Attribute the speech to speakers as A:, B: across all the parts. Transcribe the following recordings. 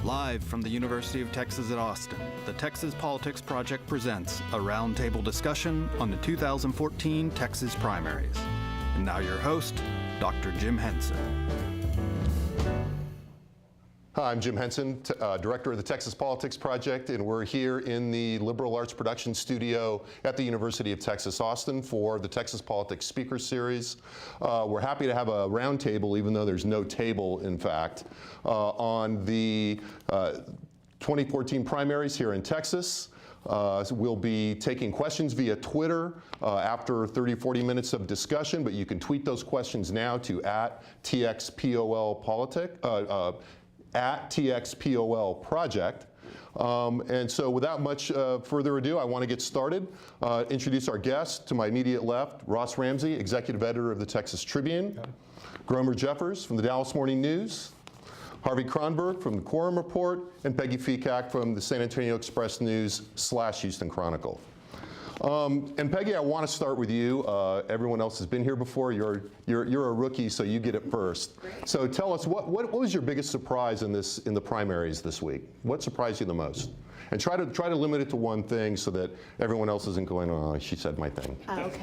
A: Live from the University of Texas at Austin, the Texas Politics Project presents a roundtable discussion on the 2014 Texas primaries. And now your host, Dr. Jim Henson.
B: Hi, I'm Jim Henson, Director of the Texas Politics Project, and we're here in the Liberal Arts Production Studio at the University of Texas, Austin for the Texas Politics Speaker Series. We're happy to have a roundtable, even though there's no table, in fact, on the 2014 primaries here in Texas. We'll be taking questions via Twitter after 30-40 minutes of discussion, but you can tweet those questions now to @TXPOL Project. And so without much further ado, I want to get started. Introduce our guests. To my immediate left, Ross Ramsey, Executive Editor of the Texas Tribune. Gromer Jeffers from the Dallas Morning News. Harvey Kronberg from the Quorum Report. And Peggy Fikac from the San Antonio Express News / Houston Chronicle. And Peggy, I want to start with you. Everyone else has been here before. You're a rookie, so you get it first. Great. So tell us, what was your biggest surprise in the primaries this week? What surprised you the most? And try to limit it to one thing so that everyone else isn't going, oh, she said my thing.
C: Okay.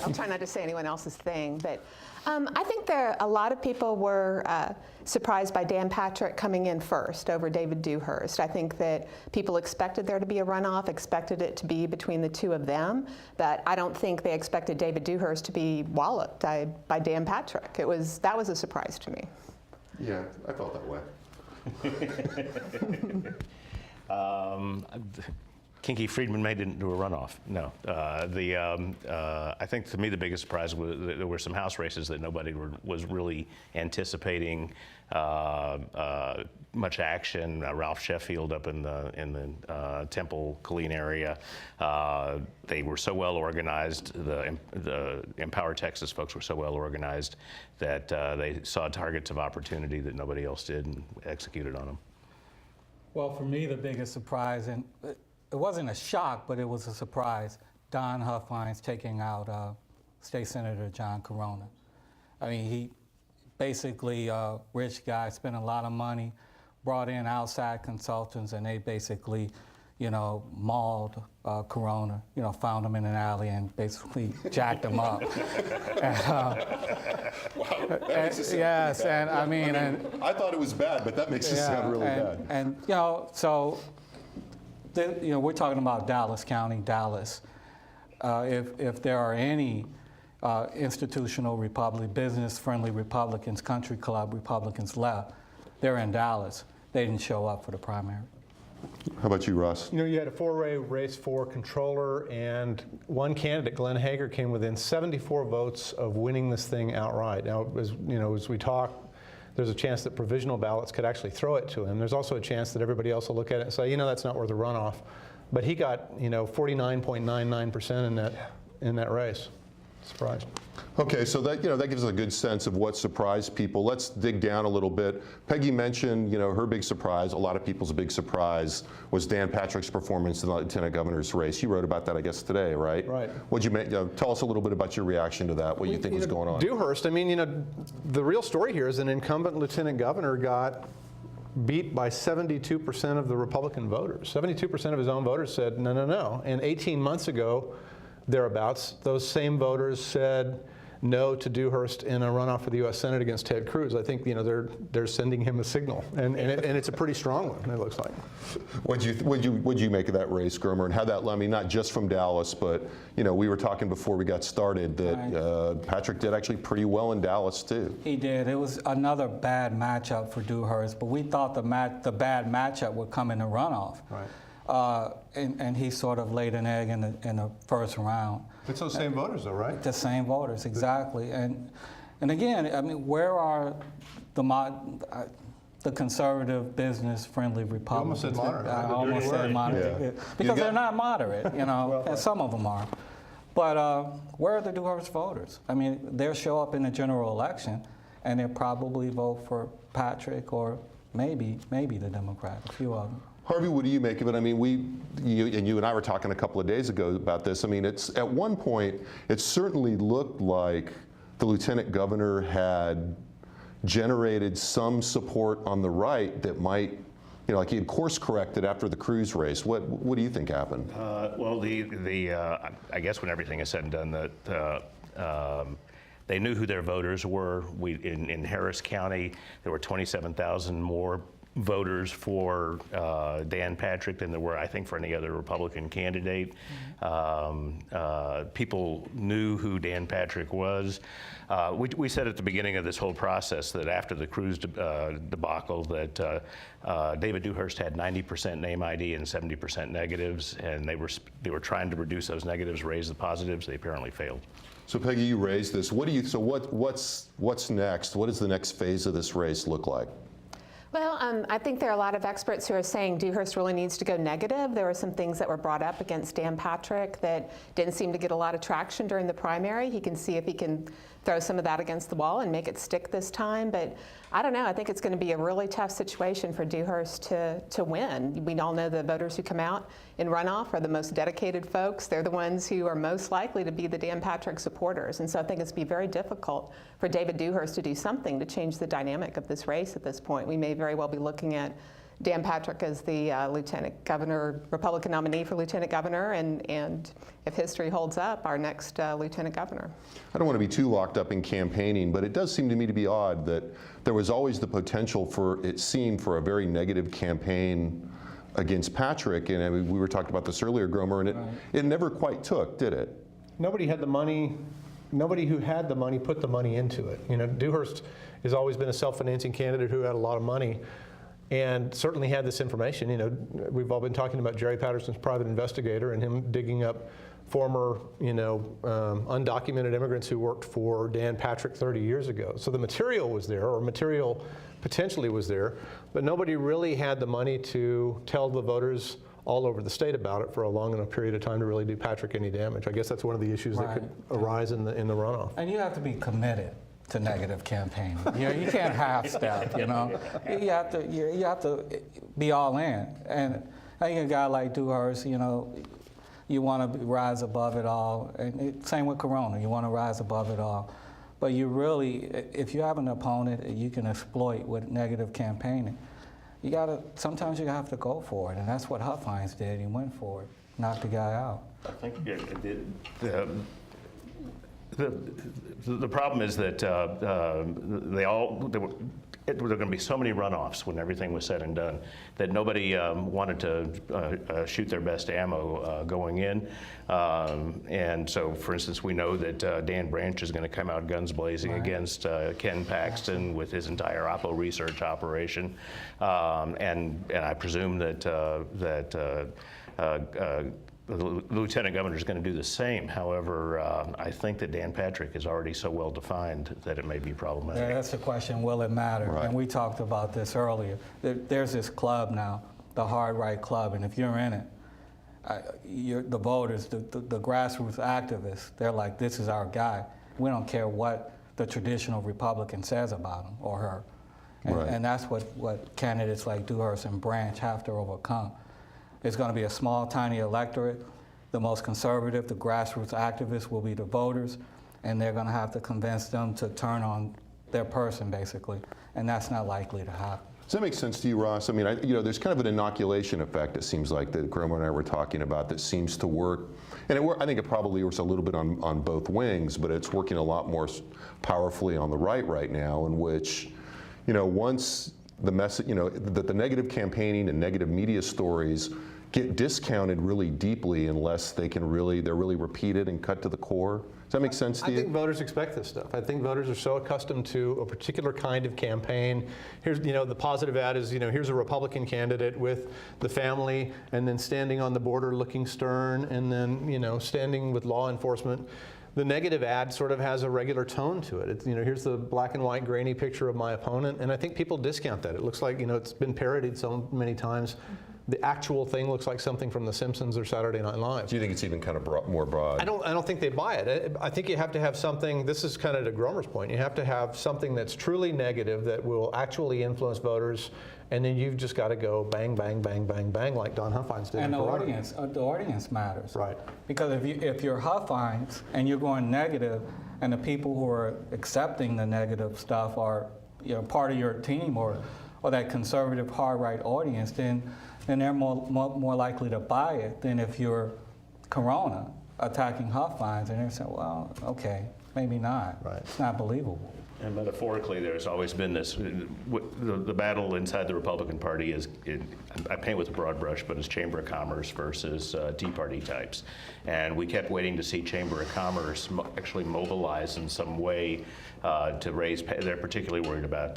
C: I'll try not to say anyone else's thing, but I think a lot of people were surprised by Dan Patrick coming in first over David Dewhurst. I think that people expected there to be a runoff, expected it to be between the two of them, but I don't think they expected David Dewhurst to be walloped by Dan Patrick. That was a surprise to me.
B: Yeah, I felt that way.
D: Kinky Friedman didn't do a runoff. No. I think to me the biggest surprise was that there were some House races that nobody was really anticipating much action. Ralph Sheffield up in the Temple, Killeen area. They were so well organized. The Empower Texas folks were so well organized that they saw targets of opportunity that nobody else did and executed on them.
E: Well, for me, the biggest surprise, and it wasn't a shock, but it was a surprise, Don Huffines taking out State Senator John Corona. I mean, he basically, rich guy, spent a lot of money, brought in outside consultants, and they basically, mauled Corona, found him in an alley and basically jacked him up. Yes, and I mean,
B: I thought it was bad, but that makes it sound really bad.
E: And so, we're talking about Dallas County, Dallas. If there are any institutional business-friendly Republicans, country club Republicans left, they're in Dallas. They didn't show up for the primary.
B: How about you, Ross?
F: You had a four-way race for controller, and one candidate, Glenn Hager, came within 74 votes of winning this thing outright. Now, as we talk, there's a chance that provisional ballots could actually throw it to him. There's also a chance that everybody else will look at it and say, that's not worth a runoff. But he got, 49.99% in that race. Surprised.
B: Okay, so that that gives us a good sense of what surprised people. Let's dig down a little bit. Peggy mentioned her big surprise. A lot of people's big surprise was Dan Patrick's performance in the lieutenant governor's race. You wrote about that, I guess, today, right? Right. What'd you make? Tell us a little bit about your reaction to that. What you think was going on?
F: Dewhurst. I mean, the real story here is an incumbent lieutenant governor got beat by 72% of the Republican voters. 72% of his own voters said no, no, no. And 18 months ago, thereabouts, those same voters said no to Dewhurst in a runoff for the U.S. Senate against Ted Cruz. I think they're sending him a signal, and it's a pretty strong one. It looks like.
B: What'd you make of that race, Gromer, and how that? I mean, not just from Dallas, but we were talking before we got started that Patrick did actually pretty well in Dallas too.
E: He did. It was another bad matchup for Dewhurst, but we thought the bad matchup would come in the runoff. Right. And he sort of laid an egg in the first round.
F: It's those same voters, though, right?
E: The same voters, exactly. And again, I mean, where are the conservative, business-friendly Republicans?
F: You almost said moderate.
E: I almost said moderate. Yeah. Because they're not moderate, and some of them are. But where are the Dewhurst voters? I mean, they'll show up in the general election, and they'll probably vote for Patrick or maybe the Democrat, a few of them.
B: Harvey, what do you make of it? I mean, you and I were talking a couple of days ago about this. I mean, it's at one point, it certainly looked like the lieutenant governor had generated some support on the right that might like he had course corrected after the Cruz race. What do you think happened?
D: Well, I guess when everything is said and done, that they knew who their voters were. In Harris County, there were 27,000 more voters for Dan Patrick than there were, I think, for any other Republican candidate. People knew who Dan Patrick was. We said at the beginning of this whole process that after the Cruz debacle that David Dewhurst had 90% name ID and 70% negatives, and they were trying to reduce those negatives, raise the positives. They apparently failed.
B: So Peggy, you raised this. What's next? What does the next phase of this race look like?
C: Well, I think there are a lot of experts who are saying Dewhurst really needs to go negative. There were some things that were brought up against Dan Patrick that didn't seem to get a lot of traction during the primary. He can see if he can throw some of that against the wall and make it stick this time. But I don't know. I think it's going to be a really tough situation for Dewhurst to win. We all know the voters who come out in runoff are the most dedicated folks. They're the ones who are most likely to be the Dan Patrick supporters. And so I think it's going to be very difficult for David Dewhurst to do something to change the dynamic of this race at this point. We may very well be looking at Dan Patrick as the lieutenant governor, Republican nominee for lieutenant governor, and if history holds up, our next lieutenant governor.
B: I don't want to be too locked up in campaigning, but it does seem to me to be odd that there was always the potential for, it seemed, for a very negative campaign against Patrick. And I mean, we were talking about this earlier, Gromer, and it never quite took, did it?
F: Nobody had the money. Nobody who had the money put the money into it. You know, Dewhurst has always been a self-financing candidate who had a lot of money, and certainly had this information. You know, we've all been talking about Jerry Patterson's private investigator and him digging up former, undocumented immigrants who worked for Dan Patrick 30 years ago. So the material was there, or material potentially was there, but nobody really had the money to tell the voters all over the state about it for a long enough period of time to really do Patrick any damage. I guess that's one of the issues that could arise in the runoff.
E: And you have to be committed to negative campaigning. You can't half-step, You have to be all in. And I think a guy like Dewhurst, you want to rise above it all. And same with Corona, you want to rise above it all. But you really, if you have an opponent that you can exploit with negative campaigning, sometimes you have to go for it. And that's what Huffines did. He went for it, knocked the guy out.
D: I think the problem is that there were going to be so many runoffs when everything was said and done that nobody wanted to shoot their best ammo going in. And so, for instance, we know that Dan Branch is going to come out guns blazing against Ken Paxton with his entire Oppo research operation. And I presume that the lieutenant governor is going to do the same. However, I think that Dan Patrick is already so well defined that it may be problematic.
E: Yeah, that's the question, will it matter?
B: Right.
E: And we talked about this earlier. There's this club now, the Hard Right Club, and if you're in it, the voters, the grassroots activists, they're like, this is our guy. We don't care what the traditional Republican says about him or her. And that's what candidates like Dewhurst and Branch have to overcome. It's going to be a small, tiny electorate. The most conservative, the grassroots activists will be the voters, and they're going to have to convince them to turn on their person, basically, and that's not likely to happen.
B: Does that make sense to you, Ross? I mean, there's kind of an inoculation effect, it seems like, that Gromer and I were talking about that seems to work. And I think it probably works a little bit on both wings, but it's working a lot more powerfully on the right now, in which, once the message, that the negative campaigning and negative media stories get discounted really deeply unless they're really repeated and cut to the core. Does that make sense to you?
F: I think voters expect this stuff. I think voters are so accustomed to a particular kind of campaign. Here's, the positive ad is, here's a Republican candidate with the family and then standing on the border looking stern and then, standing with law enforcement. The negative ad sort of has a regular tone to it. It's, here's the black and white grainy picture of my opponent, and I think people discount that. It looks like, it's been parodied so many times. The actual thing looks like something from The Simpsons or Saturday Night Live.
B: Do you think it's even kind of more broad?
F: I don't think they buy it. I think you have to have something, this is kind of to Gromer's point, you have to have something that's truly negative that will actually influence voters, and then you've just got to go bang, bang, bang, bang, bang, like Don Huffines did.
E: And the audience matters.
F: Right.
E: Because if you're Huffines and you're going negative, and the people who are accepting the negative stuff are part of your team or or that conservative hard-right audience, then they're more likely to buy it than if you're Corona attacking Huffines, and they're saying, well, okay, maybe not.
F: Right.
E: It's not believable.
D: And metaphorically, there's always been this, the battle inside the Republican Party is, I paint with a broad brush, but it's Chamber of Commerce versus Tea Party types. And we kept waiting to see Chamber of Commerce actually mobilize in some way to raise, they're particularly worried about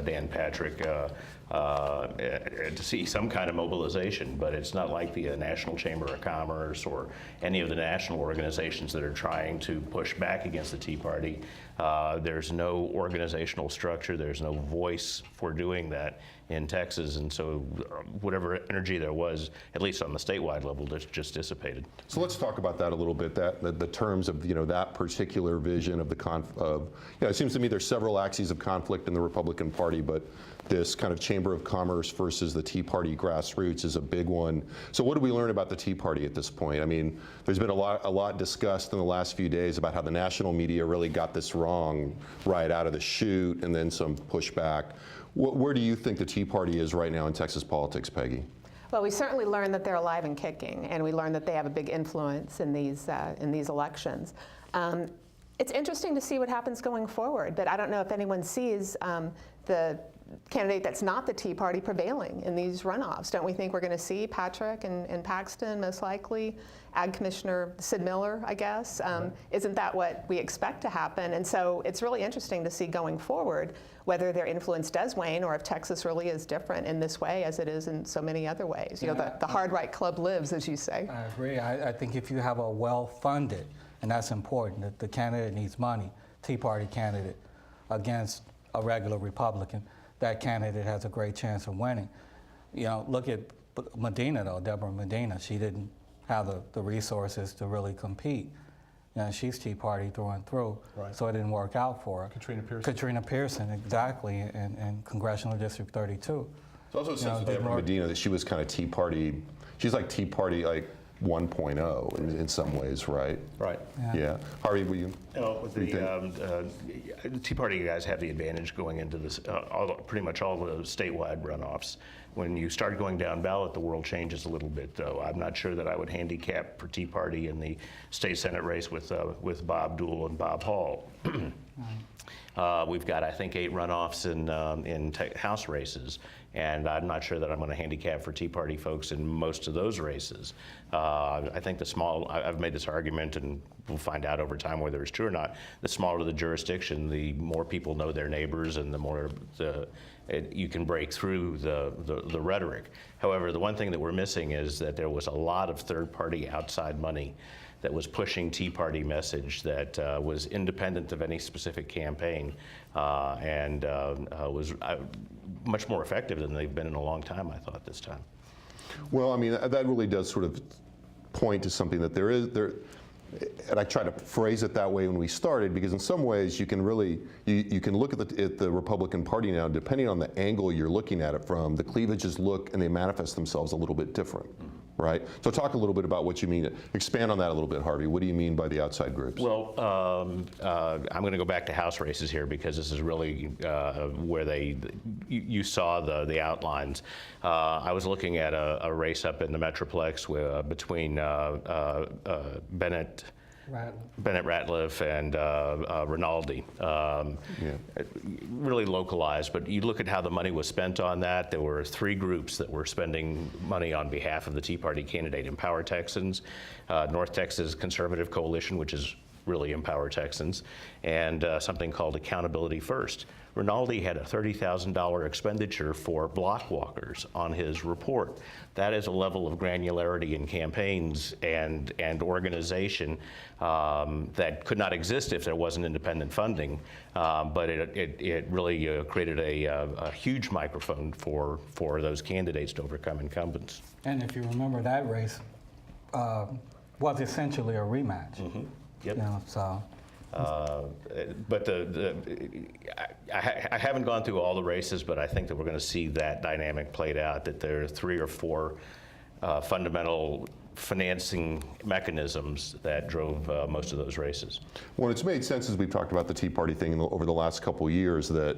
D: Dan Patrick, to see some kind of mobilization, but it's not like the National Chamber of Commerce or any of the national organizations that are trying to push back against the Tea Party. There's no organizational structure, there's no voice for doing that in Texas, and so whatever energy there was, at least on the statewide level, just dissipated.
B: So let's talk about that a little bit. The terms of that particular vision of it seems to me there's several axes of conflict in the Republican Party, but this kind of Chamber of Commerce versus the Tea Party grassroots is a big one. So what do we learn about the Tea Party at this point? I mean, there's been a lot discussed in the last few days about how the national media really got this wrong right out of the chute, and then some pushback. Where do you think the Tea Party is right now in Texas politics, Peggy?
C: Well, we certainly learned that they're alive and kicking, and we learned that they have a big influence in these elections. It's interesting to see what happens going forward, but I don't know if anyone sees the candidate that's not the Tea Party prevailing in these runoffs. Don't we think we're going to see Patrick and Paxton most likely? Ag Commissioner Sid Miller, I guess. Isn't that what we expect to happen? And so it's really interesting to see going forward whether their influence does wane or if Texas really is different in this way as it is in so many other ways. You know, the hard right club lives, as you say.
E: I agree. I think if you have a well-funded, and that's important, that the candidate needs money, Tea Party candidate against a regular Republican, that candidate has a great chance of winning. You know, look at Medina, though, Deborah Medina. She didn't have the resources to really compete. You know, she's Tea Party through and through,
F: right.
E: So it didn't work out for her. Katrina Pearson, exactly, in Congressional District 32.
B: It's also a sense of Deborah Medina that she was kind of Tea Party, she's like Tea Party, like 1.0 in some ways, right?
F: Right.
B: Yeah. Harvey, will you?
D: The Tea Party guys have the advantage going into this, pretty much all the statewide runoffs. When you start going down ballot, the world changes a little bit, though. I'm not sure that I would handicap for Tea Party in the state Senate race with Bob Dool and Bob Hall. We've got, I think, 8 runoffs in House races, and I'm not sure that I'm going to handicap for Tea Party folks in most of those races. I think I've made this argument, and we'll find out over time whether it's true or not, the smaller the jurisdiction, the more people know their neighbors, and the more you can break through the rhetoric. However, the one thing that we're missing is that there was a lot of third-party outside money that was pushing Tea Party message that was independent of any specific campaign and was much more effective than they've been in a long time, I thought, this time.
B: Well, I mean, that really does sort of point to something that there, and I try to phrase it that way when we started, because in some ways you can really, you can look at the Republican Party now, depending on the angle you're looking at it from, the cleavages look and they manifest themselves a little bit different. Right? So talk a little bit about what you mean. Expand on that a little bit, Harvey. What do you mean by the outside groups?
D: Well, I'm going to go back to House races here because this is really where you saw the outlines. I was looking at a race up in the Metroplex between Bennett Ratliff and Rinaldi. Really localized, but you look at how the money was spent on that. There were 3 groups that were spending money on behalf of the Tea Party candidate: Empower Texans, North Texas Conservative Coalition, which is really Empower Texans, and something called Accountability First. Rinaldi had a $30,000 expenditure for block walkers on his report. That is a level of granularity in campaigns and organization that could not exist if there wasn't independent funding, but it really created a huge microphone for those candidates to overcome incumbents.
E: And if you remember, that race was essentially a rematch.
D: Mm-hmm. Yep.
E: You know, so.
D: But I haven't gone through all the races, but I think that we're going to see that dynamic played out, that there are 3 or 4 fundamental financing mechanisms that drove most of those races.
B: Well, it's made sense as we've talked about the Tea Party thing over the last couple of years that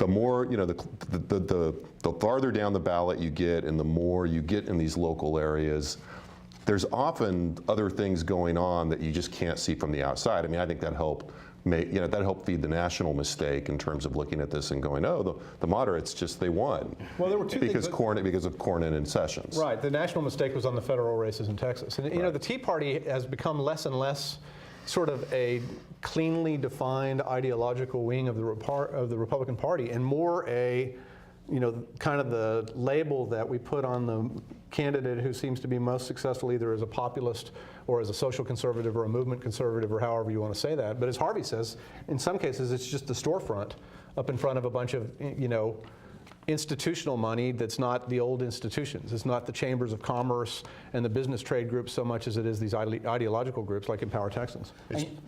B: the more, the farther down the ballot you get and the more you get in these local areas, there's often other things going on that you just can't see from the outside. I mean, I think that helped feed the national mistake in terms of looking at this and going, oh, the moderates they won.
F: Well, there were two
B: because
F: things.
B: because of Cornyn and Sessions.
F: Right. The national mistake was on the federal races in Texas. And the Tea Party has become less and less sort of a cleanly defined ideological wing of the Republican Party, and more a, kind of the label that we put on the candidate who seems to be most successful either as a populist or as a social conservative or a movement conservative or however you want to say that. But as Harvey says, in some cases it's just the storefront up in front of a bunch of, institutional money that's not the old institutions. It's not the chambers of commerce and the business trade groups so much as it is these ideological groups like Empower Texans.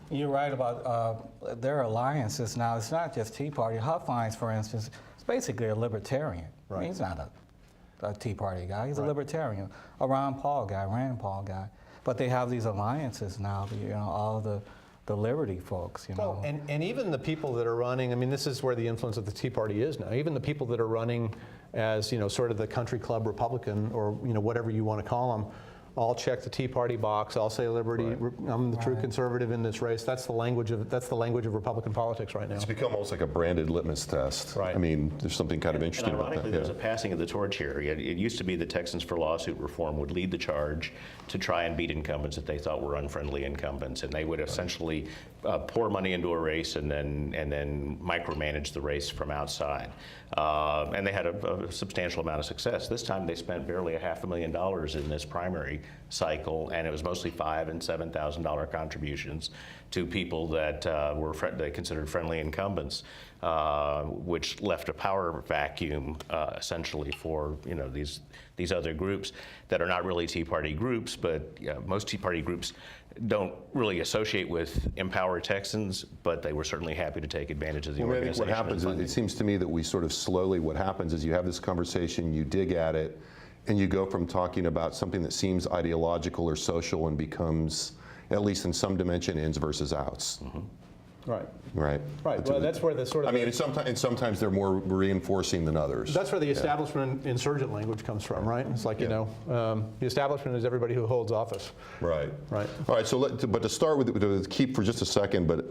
E: You're right about their alliances now. It's not just Tea Party. Huffines, for instance, is basically a libertarian.
F: Right.
E: I mean, he's not a Tea Party guy. He's a libertarian, a Rand Paul guy. But they have these alliances now, all the Liberty folks,
F: Well, and even the people that are running, I mean, this is where the influence of the Tea Party is now. Even the people that are running as, sort of the country club Republican or, whatever you want to call them, all check the Tea Party box. I'll say Liberty. Right. I'm the true conservative in this race. That's the language of Republican politics right now.
B: It's become almost like a branded litmus test.
F: Right.
B: I mean, there's something kind of interesting about that.
D: Ironically, there's a passing of the torch here. It used to be the Texans for Lawsuit Reform would lead the charge to try and beat incumbents that they thought were unfriendly incumbents, and they would essentially pour money into a race and then micromanage the race from outside. And they had a substantial amount of success. This time they spent barely $500,000 in this primary cycle, and it was mostly $5,000 and $7,000 contributions to people that they considered friendly incumbents, which left a power vacuum essentially for these other groups that are not really Tea Party groups, but most Tea Party groups don't really associate with Empower Texans, but they were certainly happy to take advantage of the organization.
B: I think what happens, it seems to me that we sort of slowly, what happens is you have this conversation, you dig at it, and you go from talking about something that seems ideological or social and becomes, at least in some dimension, ins versus outs.
F: Mm-hmm. Right.
B: Right.
F: Right. Well, that's where the sort of.
B: I mean, sometimes they're more reinforcing than others.
F: That's where the establishment insurgent language comes from, right? It's like the establishment is everybody who holds office.
B: Right.
F: Right.
B: All right. So, but to start with, to keep for just a second, but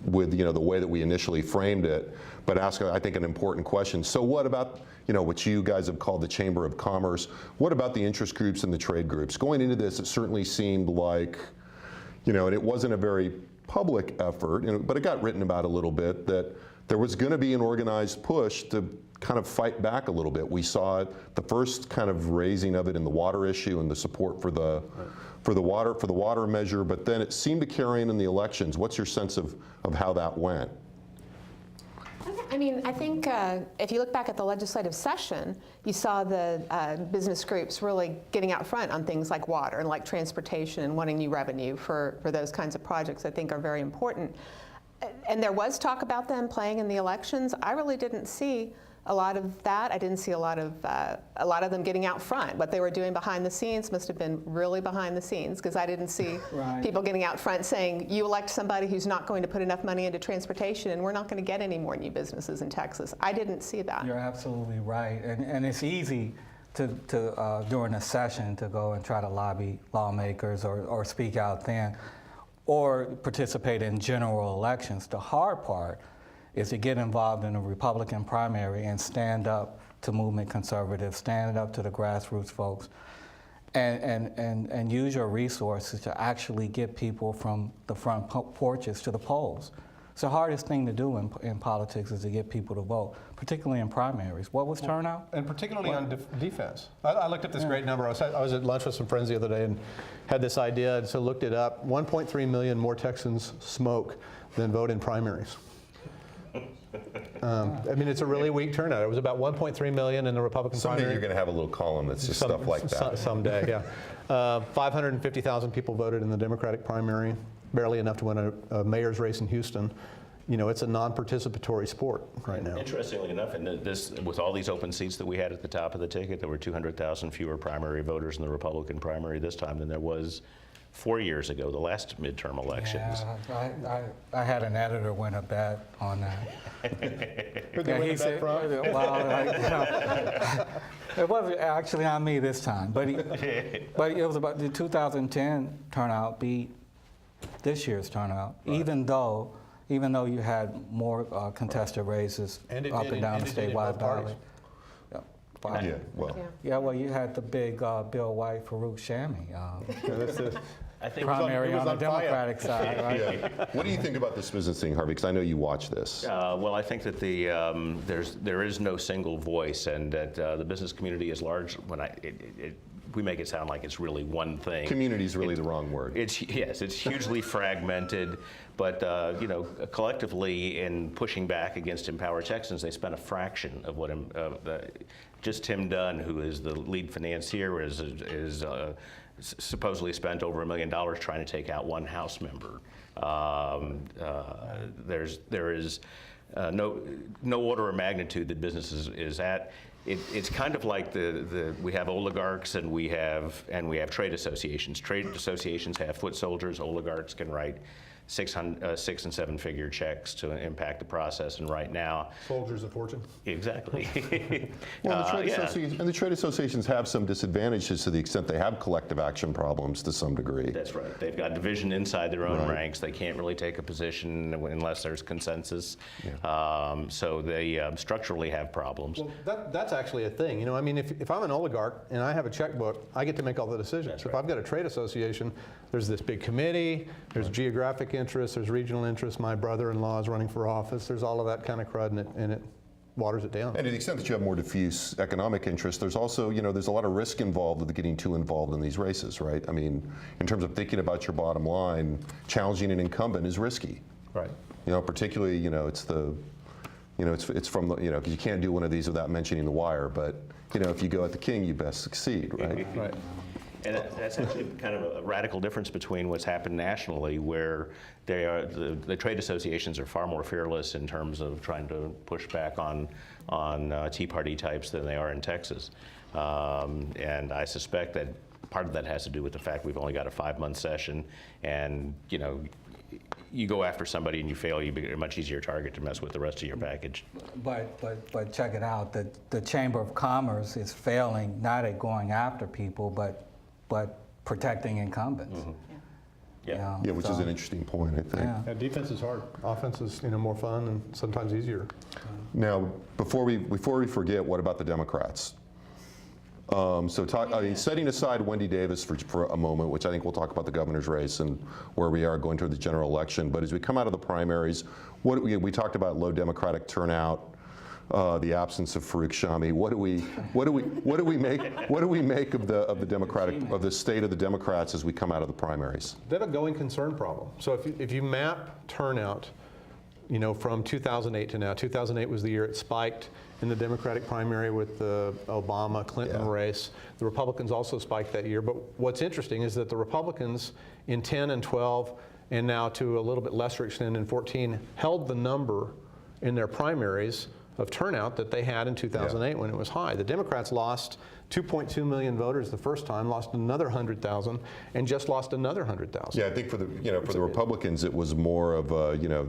B: with the way that we initially framed it, but ask I think an important question. So, what about what you guys have called the Chamber of Commerce? What about the interest groups and the trade groups? Going into this, it certainly seemed like, and it wasn't a very public effort, but it got written about a little bit, that there was going to be an organized push to kind of fight back a little bit. We saw the first kind of raising of it in the water issue and the support for the water measure, but then it seemed to carry in the elections. What's your sense of how that went?
C: I mean, I think if you look back at the legislative session, you saw the business groups really getting out front on things like water and like transportation and wanting new revenue for those kinds of projects I think are very important. And there was talk about them playing in the elections. I really didn't see a lot of that. I didn't see a lot of them getting out front. What they were doing behind the scenes must have been really behind the scenes, because I didn't see people getting out front saying, you elect somebody who's not going to put enough money into transportation and we're not going to get any more new businesses in Texas. I didn't see that.
E: You're absolutely right. And it's easy to during a session to go and try to lobby lawmakers or speak out then, or participate in general elections. The hard part is to get involved in a Republican primary and stand up to movement conservatives, stand up to the grassroots folks, and use your resources to actually get people from the front porches to the polls. It's the hardest thing to do in politics, is to get people to vote, particularly in primaries. What was turnout?
F: And particularly on defense. I looked at this great number. I was at lunch with some friends the other day and had this idea, and so looked it up. 1.3 million more Texans smoke than vote in primaries. I mean, it's a really weak turnout. It was about 1.3 million in the Republican primary.
B: Someday you're going to have a little column that's just stuff like that.
F: Someday, yeah. 550,000 people voted in the Democratic primary, barely enough to win a mayor's race in Houston. It's a non-participatory sport right now.
D: Interestingly enough, with all these open seats that we had at the top of the ticket, there were 200,000 fewer primary voters in the Republican primary this time than there was 4 years ago, the last midterm elections.
E: Yeah, I had an editor win a bet on that.
F: Who'd they win a bet from?
E: It wasn't actually on me this time, but it was about the 2010 turnout beat this year's turnout,
F: Right.
E: even though you had more contested races
F: And it
E: up
F: did
E: and down
F: in-
E: the
F: and it did in
E: statewide
F: both parties.
E: ballot. Yeah.
B: Yeah, well,
E: Yeah, well, you had the big Bill White, Farouk Shami
F: That's it.
D: I think
E: primary
F: it was
E: on the
F: on fire.
E: Democratic side, right?
B: yeah. What do you think about this business thing, Harvey? Because I know you watch this.
D: Well, I think that there is no single voice, and that the business community is large. We make it sound like it's really one thing.
B: Community is really the wrong word.
D: It's hugely fragmented, but collectively in pushing back against Empower Texans, they spent a fraction of what just Tim Dunn, who is the lead financier, is supposedly spent over $1 million trying to take out one House member. There is no order of magnitude that business is at. It's kind of like we have oligarchs and we have trade associations. Trade associations have foot soldiers. Oligarchs can write 6 and 7-figure checks to impact the process. And right now,
F: Soldiers of fortune.
D: exactly.
B: Well,
D: yeah.
B: the trade associations have some disadvantages to the extent they have collective action problems to some degree.
D: That's right. They've got division inside their own
B: Right.
D: ranks. They can't really take a position unless there's consensus. So they structurally have problems.
F: Well, that's actually a thing. You know, I mean, if I'm an oligarch and I have a checkbook, I get to make all the decisions.
D: That's
F: If
D: right.
F: I've got a trade association, there's this big committee, there's geographic interests, there's regional interests, my brother-in-law is running for office, there's all of that kind of crud, and it waters it down.
B: And to the extent that you have more diffuse economic interest, there's also, there's a lot of risk involved with getting too involved in these races, right? I mean, in terms of thinking about your bottom line, challenging an incumbent is risky.
F: Right.
B: Particularly, it's from the, because you can't do one of these without mentioning the wire, but, if you go at the king, you best succeed, right?
F: Right.
D: And that's actually kind of a radical difference between what's happened nationally, where the trade associations are far more fearless in terms of trying to push back on Tea Party types than they are in Texas. And I suspect that part of that has to do with the fact we've only got a 5-month session, and you go after somebody and you fail, you're a much easier target to mess with the rest of your package.
E: But check it out, the Chamber of Commerce is failing not at going after people, but protecting incumbents.
D: Mm-hmm.
E: Yeah.
B: Yeah, which is an interesting point, I think.
E: Yeah.
F: Yeah, defense is hard. Offense is more fun and sometimes easier.
B: Now, before we forget, what about the Democrats? Setting aside Wendy Davis for a moment, which I think we'll talk about the governor's race and where we are going toward the general election. But as we come out of the primaries, we talked about low Democratic turnout, the absence of Farouk Shami. What do we make of the state of the Democrats as we come out of the primaries?
F: They have a going concern problem. So if you map turnout, from 2008 to now, 2008 was the year it spiked in the Democratic primary with the Obama-Clinton race. The Republicans also spiked that year. But what's interesting is that the Republicans in 10 and 12, and now to a little bit lesser extent in 14, held the number in their primaries of turnout that they had in 2008 when it was high. The Democrats lost 2.2 million voters the first time, lost another 100,000, and just lost another 100,000.
B: Yeah, I think for the Republicans, it was more of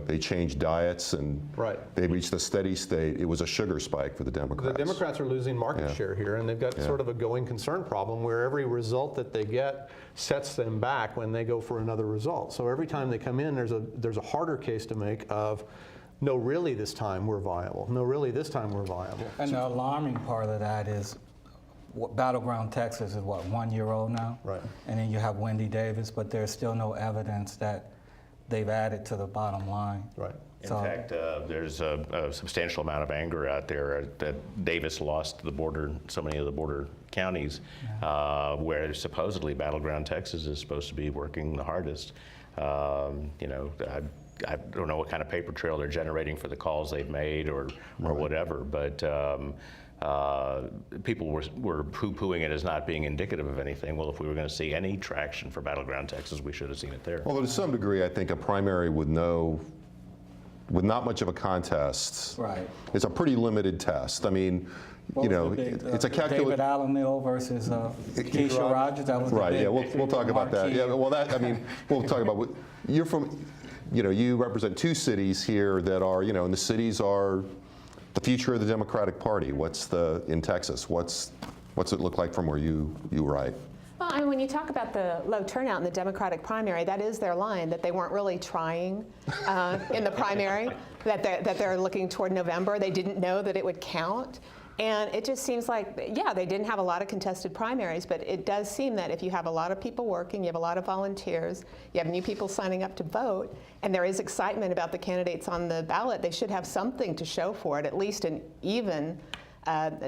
B: they changed diets and they reached a steady state. It was a sugar spike for the Democrats.
F: The Democrats are losing market share here, and they've got sort of a going concern problem where every result that they get sets them back when they go for another result. So every time they come in, there's a harder case to make of, no, really this time we're viable. No, really this time we're viable.
E: And the alarming part of that is Battleground Texas is 1 year old now?
F: Right.
E: And then you have Wendy Davis, but there's still no evidence that they've added to the bottom line.
F: Right.
D: In fact, there's a substantial amount of anger out there that Davis lost so many of the border counties, where supposedly Battleground Texas is supposed to be working the hardest. I don't know what kind of paper trail they're generating for the calls they've made or whatever, but people were poo-pooing it as not being indicative of anything. Well, if we were going to see any traction for Battleground Texas, we should have seen it there.
B: Although to some degree, I think a primary with not much of a contest,
E: Right.
B: it's a pretty limited test. I mean,
E: What was the big,
B: it's a
E: David
B: calculation.
E: Allen versus Keisha Rogers. That was the
B: Right,
E: big,
B: yeah, we'll talk about that.
E: marquee.
B: Yeah, well, we'll talk about, you're from, you represent two cities here that are, and the cities are the future of the Democratic Party. In Texas, what's it look like from where you write?
C: Well, I mean, when you talk about the low turnout in the Democratic primary, that is their line, that they weren't really trying in the primary, that they're looking toward November. They didn't know that it would count. And it just seems like, yeah, they didn't have a lot of contested primaries, but it does seem that if you have a lot of people working, you have a lot of volunteers, you have new people signing up to vote, and there is excitement about the candidates on the ballot, they should have something to show for it, at least an even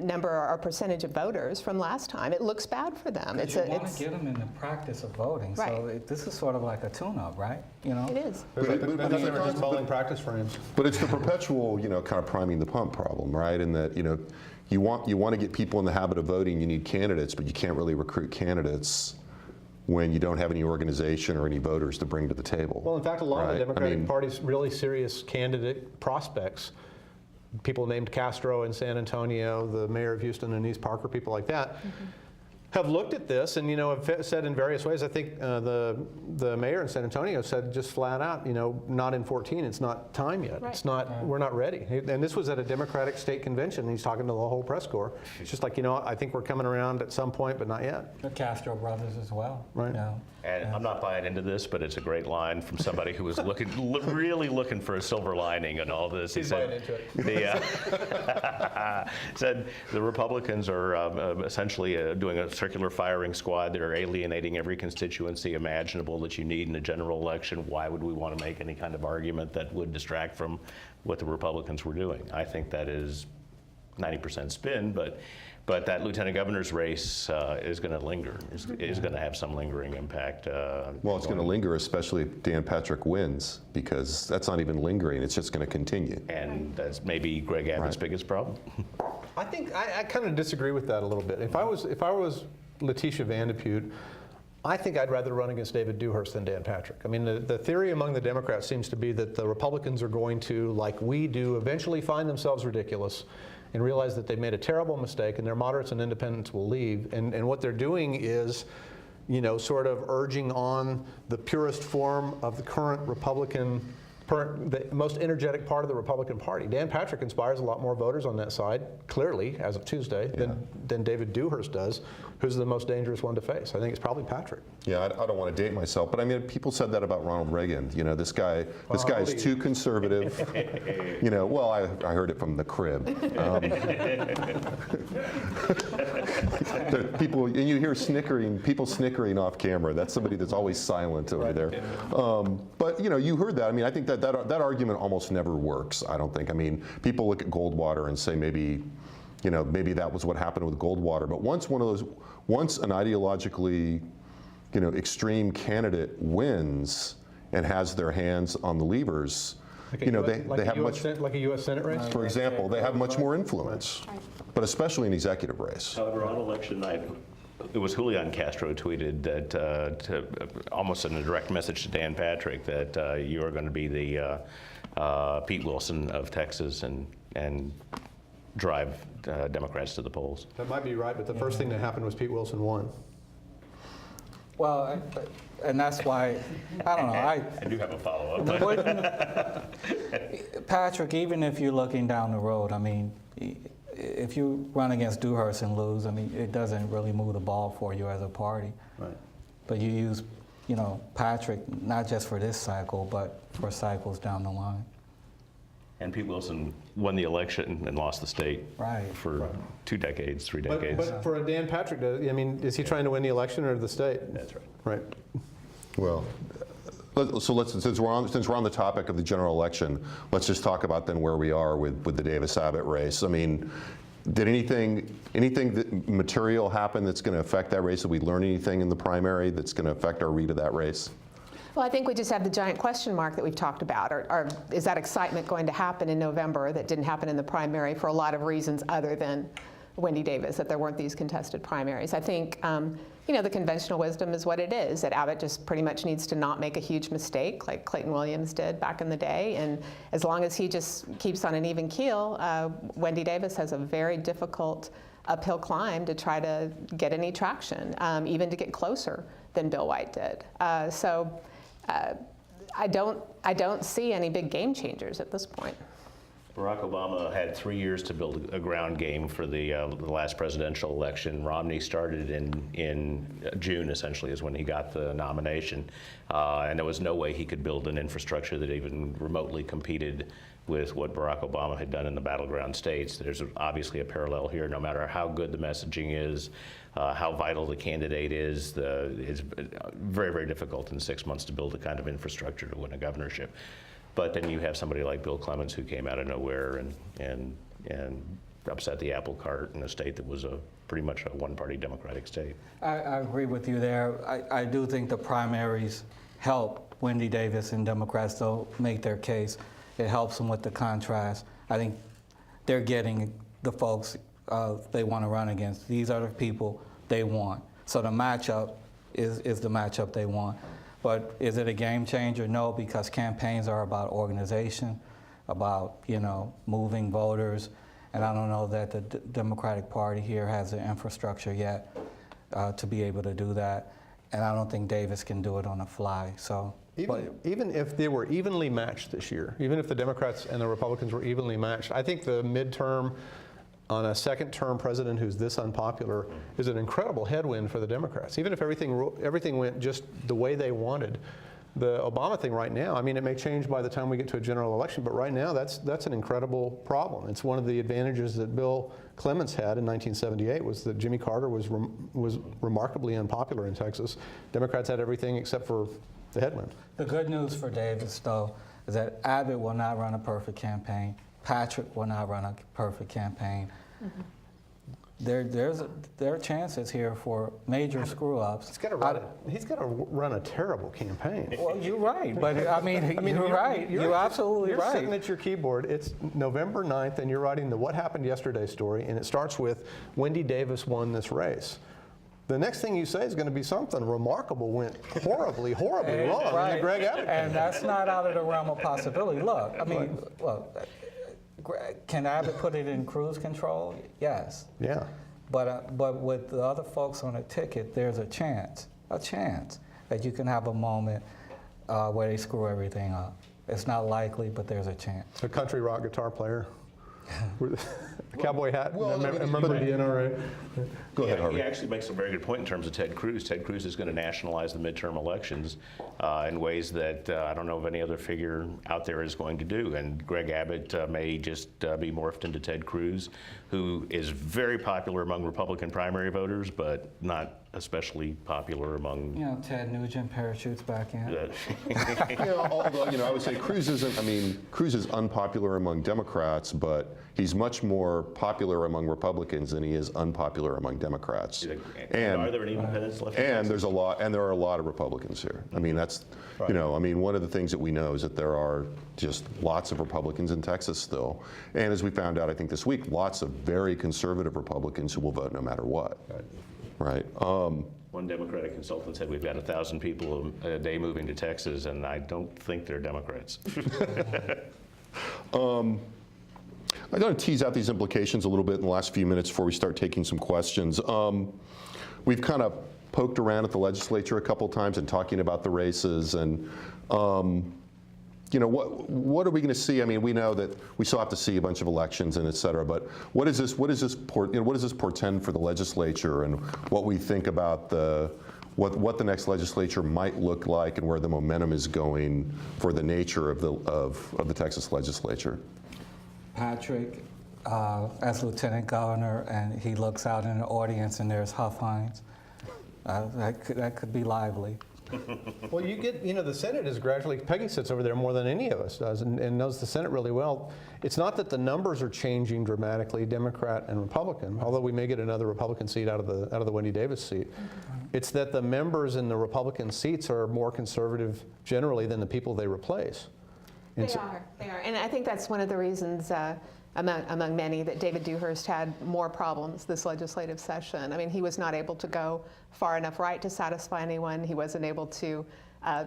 C: number or percentage of voters from last time. It looks bad for them.
E: You want to get them in the practice of voting.
C: Right.
E: So this is sort of like a tune-up, right?
C: It is.
F: But they were just bowling practice frames.
B: But it's the perpetual, kind of priming the pump problem, right? In that, you want to get people in the habit of voting, you need candidates, but you can't really recruit candidates when you don't have any organization or any voters to bring to the table.
F: Well, in fact, a lot of the
B: right?
F: Democratic Party's really serious candidate prospects, people named Castro in San Antonio, the mayor of Houston, Anise Parker, people like that, have looked at this and have said in various ways. I think the mayor in San Antonio said just flat out, not in 14. It's not time yet.
C: Right.
F: It's not. We're not ready. And this was at a Democratic state convention. And he's talking to the whole press corps. It's just like, I think we're coming around at some point, but not yet.
E: The Castro brothers as well.
F: Right.
D: And I'm not buying into this, but it's a great line from somebody who was really looking for a silver lining in all this.
F: He's buying into it.
D: Said the Republicans are essentially doing a circular firing squad. They're alienating every constituency imaginable that you need in a general election. Why would we want to make any kind of argument that would distract from what the Republicans were doing? I think that is 90% spin, but that lieutenant governor's race is going to linger, is going to have some lingering impact.
B: Well, it's going to linger, especially if Dan Patrick wins, because that's not even lingering, it's just going to continue.
D: And that's maybe Greg Abbott's biggest problem.
F: I think I kind of disagree with that a little bit. If I was Letitia Van de Putte, I think I'd rather run against David Dewhurst than Dan Patrick. I mean, the theory among the Democrats seems to be that the Republicans are going to, like we do, eventually find themselves ridiculous and realize that they've made a terrible mistake and their moderates and independents will leave. And what they're doing is, sort of urging on the purest form of the current Republican, the most energetic part of the Republican Party. Dan Patrick inspires a lot more voters on that side, clearly, as of Tuesday, than David Dewhurst does. Who's the most dangerous one to face? I think it's probably Patrick.
B: Yeah, I don't want to date myself, but I mean, people said that about Ronald Reagan. This guy is too conservative. Well, I heard it from the crib. People, and you hear people snickering off camera. That's somebody that's always silent over there. But you heard that. I mean, I think that argument almost never works. I don't think. I mean, people look at Goldwater and say maybe that was what happened with Goldwater. But once an ideologically, extreme candidate wins and has their hands on the levers, they have much.
F: Like a U.S. Senate race?
B: For example, they have much more influence, but especially an executive race.
D: However, on election night, it was Julian Castro tweeted that, almost in a direct message to Dan Patrick, that you are going to be the Pete Wilson of Texas and drive Democrats to the polls.
F: That might be right, but the first thing that happened was Pete Wilson won.
E: Well, and that's why, I don't know.
D: I do have a follow-up.
E: Patrick, even if you're looking down the road, I mean, if you run against Dewhurst and lose, I mean, it doesn't really move the ball for you as a party.
F: Right.
E: But you use, Patrick, not just for this cycle, but for cycles down the line.
D: And Pete Wilson won the election and lost the state for 2 decades, 3 decades.
F: But for Dan Patrick, I mean, is he trying to win the election or the state?
D: That's right.
F: Right.
B: Well, since we're on the topic of the general election, let's just talk about then where we are with the Davis Abbott race. I mean, did anything material happen that's going to affect that race? Did we learn anything in the primary that's going to affect our read of that race?
C: Well, I think we just have the giant question mark that we've talked about. Or is that excitement going to happen in November that didn't happen in the primary for a lot of reasons other than Wendy Davis, that there weren't these contested primaries. I think, the conventional wisdom is what it is, that Abbott just pretty much needs to not make a huge mistake like Clayton Williams did back in the day. And as long as he just keeps on an even keel, Wendy Davis has a very difficult uphill climb to try to get any traction, even to get closer than Bill White did. I don't see any big game changers at this point.
D: Barack Obama had 3 years to build a ground game for the last presidential election. Romney started in June, essentially, is when he got the nomination. And there was no way he could build an infrastructure that even remotely competed with what Barack Obama had done in the battleground states. There's obviously a parallel here. No matter how good the messaging is, how vital the candidate is, it's very, very difficult in 6 months to build the kind of infrastructure to win a governorship. But then you have somebody like Bill Clements who came out of nowhere and upset the apple cart in a state that was pretty much a one-party Democratic state.
E: I agree with you there. I do think the primaries help Wendy Davis and Democrats, though, make their case. It helps them with the contrast. I think they're getting the folks they want to run against. These are the people they want. So the matchup is the matchup they want. But is it a game changer? No, because campaigns are about organization, about, moving voters. And I don't know that the Democratic Party here has the infrastructure yet to be able to do that. And I don't think Davis can do it on the fly. So,
F: Even if they were evenly matched this year, even if the Democrats and the Republicans were evenly matched, I think the midterm on a second-term president who's this unpopular is an incredible headwind for the Democrats. Even if everything went just the way they wanted, the Obama thing right now, I mean, it may change by the time we get to a general election, but right now that's an incredible problem. It's one of the advantages that Bill Clements had in 1978 was that Jimmy Carter was remarkably unpopular in Texas. Democrats had everything except for the headwind.
E: the good news for Davis, though, is that Abbott will not run a perfect campaign. Patrick will not run a perfect campaign. Mm-hmm. There are chances here for major screw-ups.
F: He's got to run a terrible campaign.
E: Well, you're right, but you're right. You're absolutely right.
F: You're sitting at your keyboard. It's November 9th, and you're writing the What Happened Yesterday story, and it starts with Wendy Davis won this race. The next thing you say is going to be something remarkable went horribly wrong in the Greg Abbott
E: And that's not out of the realm of possibility. Look, can Abbott put it in cruise control? Yes.
F: Yeah.
E: But with the other folks on the ticket, there's a chance that you can have a moment where they screw everything up. It's not likely, but there's a chance.
F: A country rock guitar player. A cowboy hat.
B: Well,
F: remember the NRA.
B: Go ahead, Harvey.
D: He actually makes a very good point in terms of Ted Cruz. Ted Cruz is going to nationalize the midterm elections in ways that I don't know of any other figure out there is going to do. And Greg Abbott may just be morphed into Ted Cruz, who is very popular among Republican primary voters, but not especially popular among...
E: Ted Nugent parachutes back in.
B: Although, I would say Cruz is unpopular among Democrats, but he's much more popular among Republicans than he is unpopular among Democrats.
D: And are there any independents left?
B: And there are a lot of Republicans here. I mean, that's, right. One of the things that we know is that there are just lots of Republicans in Texas still. And as we found out, I think this week, lots of very conservative Republicans who will vote no matter what. Right.
D: One Democratic consultant said we've got 1,000 people a day moving to Texas, and I don't think they're Democrats. I'm going to tease out these implications a little bit in the last few minutes before we start taking some questions. We've kind of poked around at the legislature a couple times and talking about the races, and what are we going to see? I mean, we know that we still have to see a bunch of elections and et cetera, but what does this portend for the legislature, and what we think about what the next legislature might look like, and where the momentum is going for the nature of the Texas legislature?
E: Patrick, as lieutenant governor, and he looks out in the audience and there's Huff Hines. That could be lively.
F: Well, you get, the Senate is gradually, Peggy sits over there more than any of us does and knows the Senate really well. It's not that the numbers are changing dramatically, Democrat and Republican, although we may get another Republican seat out of the Wendy Davis seat. It's that the members in the Republican seats are more conservative generally than the people they replace.
C: They are. And I think that's one of the reasons among many, that David Dewhurst had more problems this legislative session. I mean, he was not able to go far enough right to satisfy anyone. He wasn't able to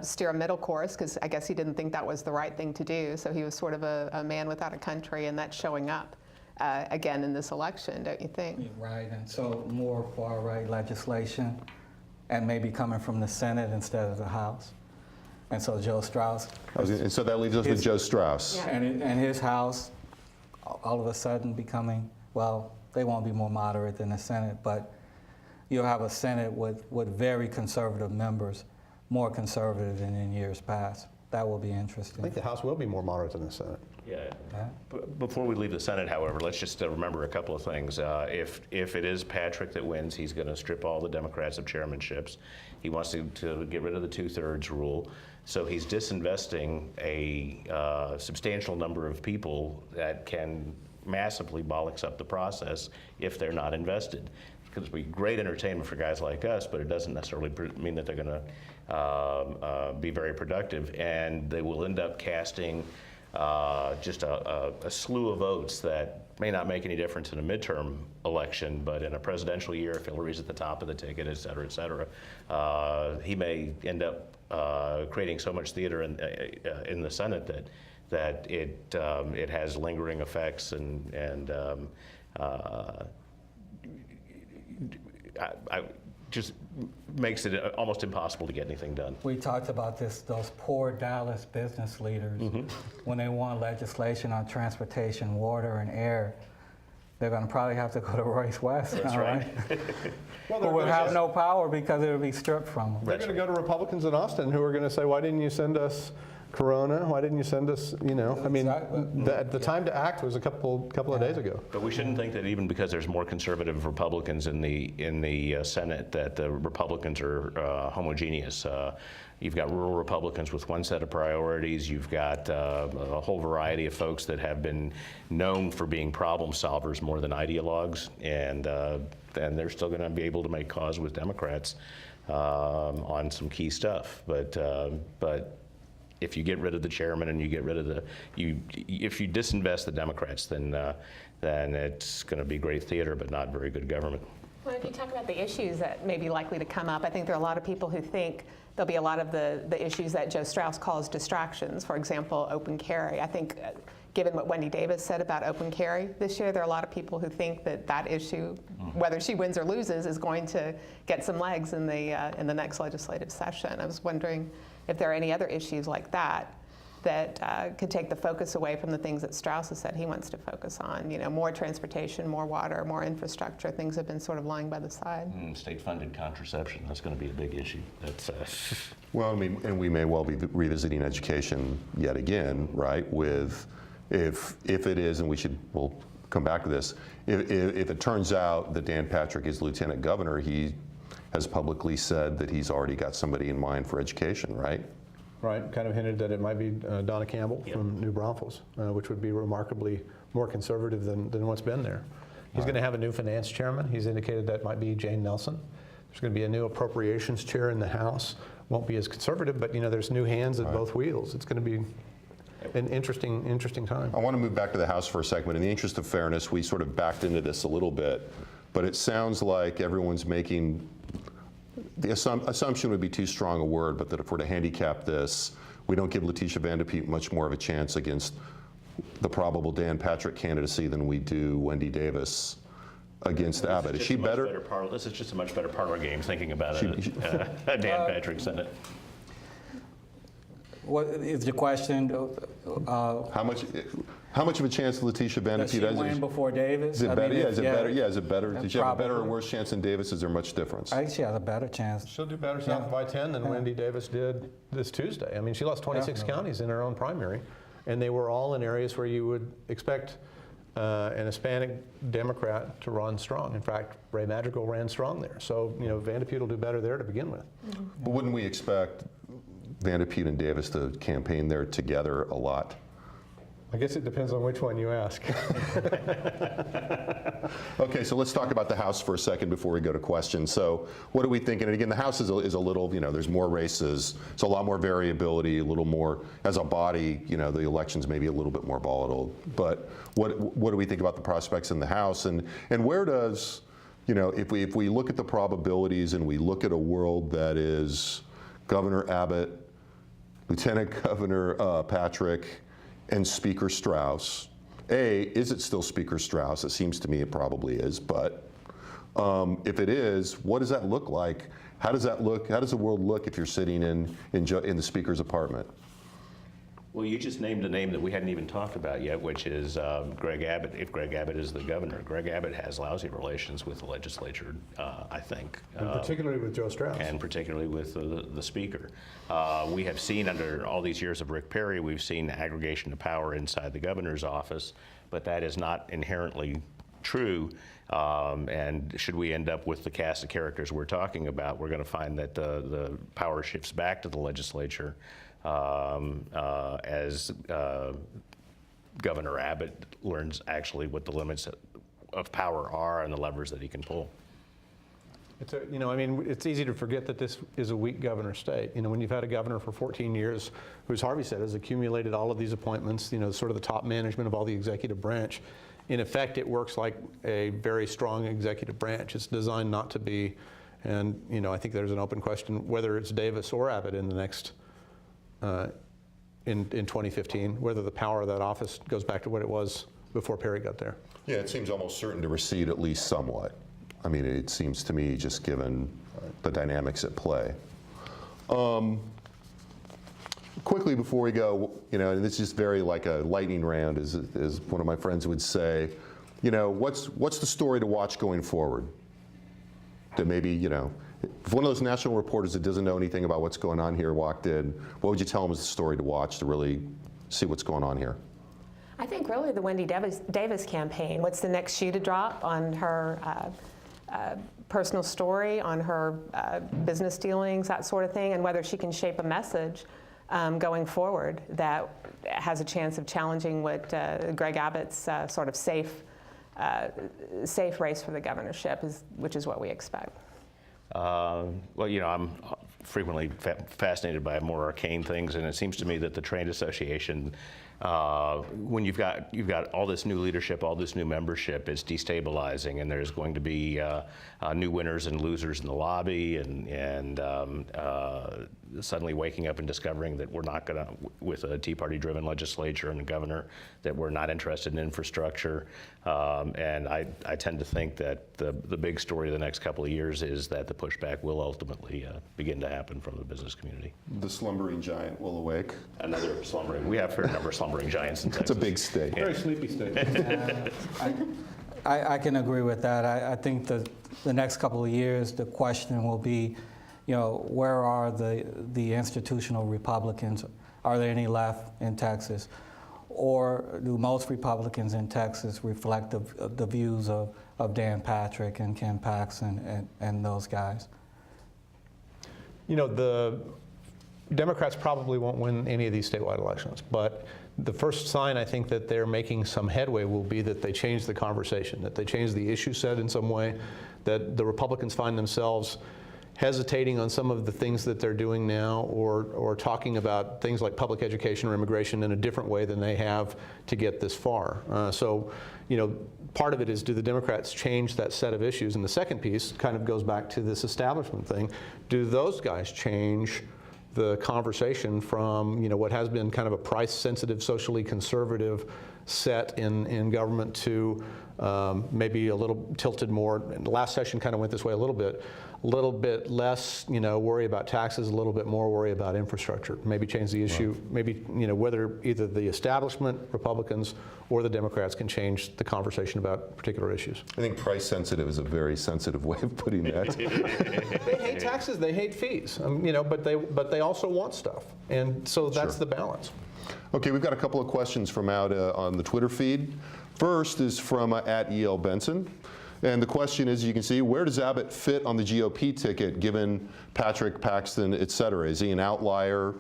C: steer a middle course, because I guess he didn't think that was the right thing to do. So he was sort of a man without a country, and that's showing up again in this election, don't you think?
E: Right, and so more far-right legislation, and maybe coming from the Senate instead of the House. And so Joe Strauss,
B: And so that leaves us with Joe Strauss.
C: Yeah.
E: and his House, all of a sudden becoming, well, they won't be more moderate than the Senate, but you'll have a Senate with very conservative members, more conservative than in years past. That will be
F: I
E: interesting.
F: think the House will be more moderate than the Senate.
D: Yeah. Before we leave the Senate, however, let's just remember a couple of things. If it is Patrick that wins, he's going to strip all the Democrats of chairmanships. He wants to get rid of the 2/3 rule. So he's disinvesting a substantial number of people that can massively bollocks up the process if they're not invested. Because it'll be great entertainment for guys like us, but it doesn't necessarily mean that they're going to be very productive. And they will end up casting just a slew of votes that may not make any difference in a midterm election, but in a presidential year, if Hillary's at the top of the ticket, et cetera, he may end up creating so much theater in the Senate that it has lingering effects and just makes it almost impossible to get anything done.
E: We talked about those poor Dallas business leaders, when they want legislation on transportation, water, and air, they're going to probably have to go to Royce West.
D: That's right.
E: Who will have no power because it will be stripped from them.
F: They're going to go to Republicans in Austin who are going to say, why didn't you send us Corona? Why didn't you send us, I mean, the time to act was a couple of days ago.
D: But we shouldn't think that even because there's more conservative Republicans in the Senate that the Republicans are homogeneous. You've got rural Republicans with one set of priorities. You've got a whole variety of folks that have been known for being problem solvers more than ideologues, and they're still going to be able to make cause with Democrats on some key stuff. But if you get rid of the chairman and you get rid of if you disinvest the Democrats, then it's going to be great theater, but not very good government.
C: Well, if you talk about the issues that may be likely to come up, I think there are a lot of people who think there'll be a lot of the issues that Joe Strauss calls distractions. For example, open carry. I think, given what Wendy Davis said about open carry this year, there are a lot of people who think that issue, whether she wins or loses, is going to get some legs in the next legislative session. I was wondering if there are any other issues like that could take the focus away from the things that Strauss has said he wants to focus on. More transportation, more water, more infrastructure. Things have been sort of lying by the side.
D: State-funded contraception, that's going to be a big issue. That's
B: Well, I mean, and we may well be revisiting education yet again, right? If it is, and we'll come back to this, if it turns out that Dan Patrick is lieutenant governor, he has publicly said that he's already got somebody in mind for education, right?
F: Right, kind of hinted that it might be Donna Campbell from New Braunfels, which would be remarkably more conservative than what's been there. He's going to have a new finance chairman. He's indicated that might be Jane Nelson. There's going to be a new appropriations chair in the House. Won't be as conservative, but there's new hands at both wheels. It's going to be an interesting time.
B: I want to move back to the House for a second. In the interest of fairness, we sort of backed into this a little bit, but it sounds like everyone's making, the assumption would be too strong a word, but that if we're to handicap this, we don't give Letitia Van de Putte much more of a chance against the probable Dan Patrick candidacy than we do Wendy Davis against Abbott. Is she better?
D: This is just a much better parlor game, thinking about it. Dan Patrick Senate.
E: What is your question?
B: How much of a chance Letitia Van de
E: Does she
B: Putte
E: win before Davis?
B: Is it better? Is it better? Is it better?
E: Yeah,
B: Did you have a better or
E: probably.
B: worse chance than Davis? Is there much difference?
E: I think she has a better chance.
F: She'll do better south of I-10 than Wendy Davis did this Tuesday. I mean, she lost 26 counties in her own primary, and they were all in areas where you would expect an Hispanic Democrat to run strong. In fact, Ray Madrigal ran strong there. So, Van de Putte will do better there to begin with.
B: But wouldn't we expect Van de Putte and Davis to campaign there together a lot?
F: I guess it depends on which one you ask.
B: Okay, so let's talk about the House for a second before we go to questions. So what are we thinking? And again, the House is a little, there's more races, so a lot more variability, a little more, as a body, the elections may be a little bit more volatile. But what do we think about the prospects in the House? And where does, if we look at the probabilities and we look at a world that is Governor Abbott, Lieutenant Governor Patrick, and Speaker Strauss. Is it still Speaker Strauss? It seems to me it probably is, but if it is, what does that look like? How does that look? How does the world look if you're sitting in the Speaker's apartment?
D: Well, you just named a name that we hadn't even talked about yet, which is Greg Abbott. If Greg Abbott is the governor, Greg Abbott has lousy relations with the legislature, I think.
F: And particularly with Joe Strauss.
D: And particularly with the speaker. We have seen under all these years of Rick Perry, we've seen aggregation of power inside the governor's office, but that is not inherently true. And should we end up with the cast of characters we're talking about, we're going to find that the power shifts back to the legislature as Governor Abbott learns actually what the limits of power are and the levers that he can pull.
F: It's easy to forget that this is a weak governor state. When you've had a governor for 14 years, who, as Harvey said, has accumulated all of these appointments, sort of the top management of all the executive branch. In effect, it works like a very strong executive branch. It's designed not to be, and I think there's an open question whether it's Davis or Abbott in the next, in 2015, whether the power of that office goes back to what it was before Perry got there.
B: Yeah, it seems almost certain to recede at least somewhat. I mean, it seems to me, just given the dynamics at play. Quickly before we go, and this is very like a lightning round, as one of my friends would say, what's the story to watch going forward? That maybe, if one of those national reporters that doesn't know anything about what's going on here walked in, what would you tell them is the story to watch to really see what's going on here?
C: I think really the Wendy Davis campaign. What's the next shoe to drop on her personal story, on her business dealings, that sort of thing, and whether she can shape a message going forward that has a chance of challenging what Greg Abbott's sort of safe race for the governorship which is what we expect.
D: Well, I'm frequently fascinated by more arcane things, and it seems to me that the Trade Association, when you've got all this new leadership, all this new membership, is destabilizing, and there's going to be new winners and losers in the lobby, and suddenly waking up and discovering that we're not going to, with a Tea Party-driven legislature and a governor, that we're not interested in infrastructure. And I tend to think that the big story of the next couple of years is that the pushback will ultimately begin to happen from the business community.
B: The slumbering giant will awake.
D: Another slumbering. We have a fair number of slumbering giants in Texas.
B: It's a big state.
F: Very sleepy state.
E: I can agree with that. I think the next couple of years, the question will be, where are the institutional Republicans? Are there any left in Texas? Or do most Republicans in Texas reflect the views of Dan Patrick and Ken Paxton and those guys?
F: The Democrats probably won't win any of these statewide elections, but the first sign I think that they're making some headway will be that they change the conversation, that they change the issue set in some way, that the Republicans find themselves hesitating on some of the things that they're doing now, or talking about things like public education or immigration in a different way than they have to get this far. So, part of it is, do the Democrats change that set of issues? And the second piece kind of goes back to this establishment thing. Do those guys change the conversation from what has been kind of a price-sensitive, socially conservative set in government to maybe a little tilted more? And the last session kind of went this way a little bit less, worry about taxes, a little bit more worry about infrastructure. Maybe change the issue. Right. Maybe, whether either the establishment, Republicans, or the Democrats can change the conversation about particular issues.
B: I think price sensitive is a very sensitive way of putting that.
F: They hate taxes, they hate fees, but they also want stuff, and so that's the balance.
B: Okay, we've got a couple of questions from out on the Twitter feed. First is from at E.L. Benson. And the question is, you can see, where does Abbott fit on the GOP ticket given Patrick, Paxton, et cetera? Is he an outlier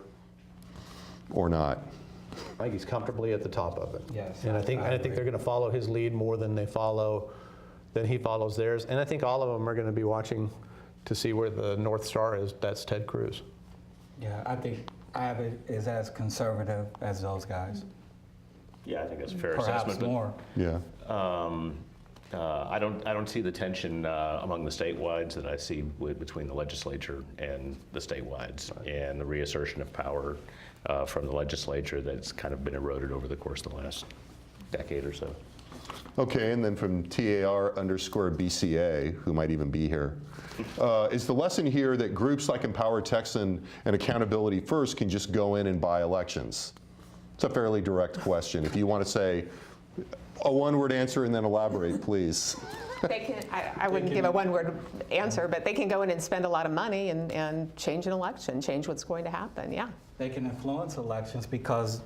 B: or not?
F: I think he's comfortably at the top of it.
E: Yes,
F: And I
E: I
F: think
E: agree.
F: they're going to follow his lead more than he follows theirs. And I think all of them are going to be watching to see where the North Star is. That's Ted Cruz.
E: Yeah, I think Abbott is as conservative as those guys.
D: Yeah, I think that's a fair
E: Perhaps
D: assessment. but-
E: more.
B: Yeah.
D: I don't see the tension among the statewides that I see between the legislature and the statewides, and the reassertion of power from the legislature that's kind of been eroded over the course of the last decade or so.
B: Okay, and then from TAR_BCA, who might even be here, is the lesson here that groups like Empower Texan and Accountability First can just go in and buy elections? It's a fairly direct question. If you want to say a one-word answer and then elaborate, please.
C: They can, I wouldn't give a one-word answer, but they can go in and spend a lot of money and change an election, change what's going to happen, yeah.
E: They can influence elections because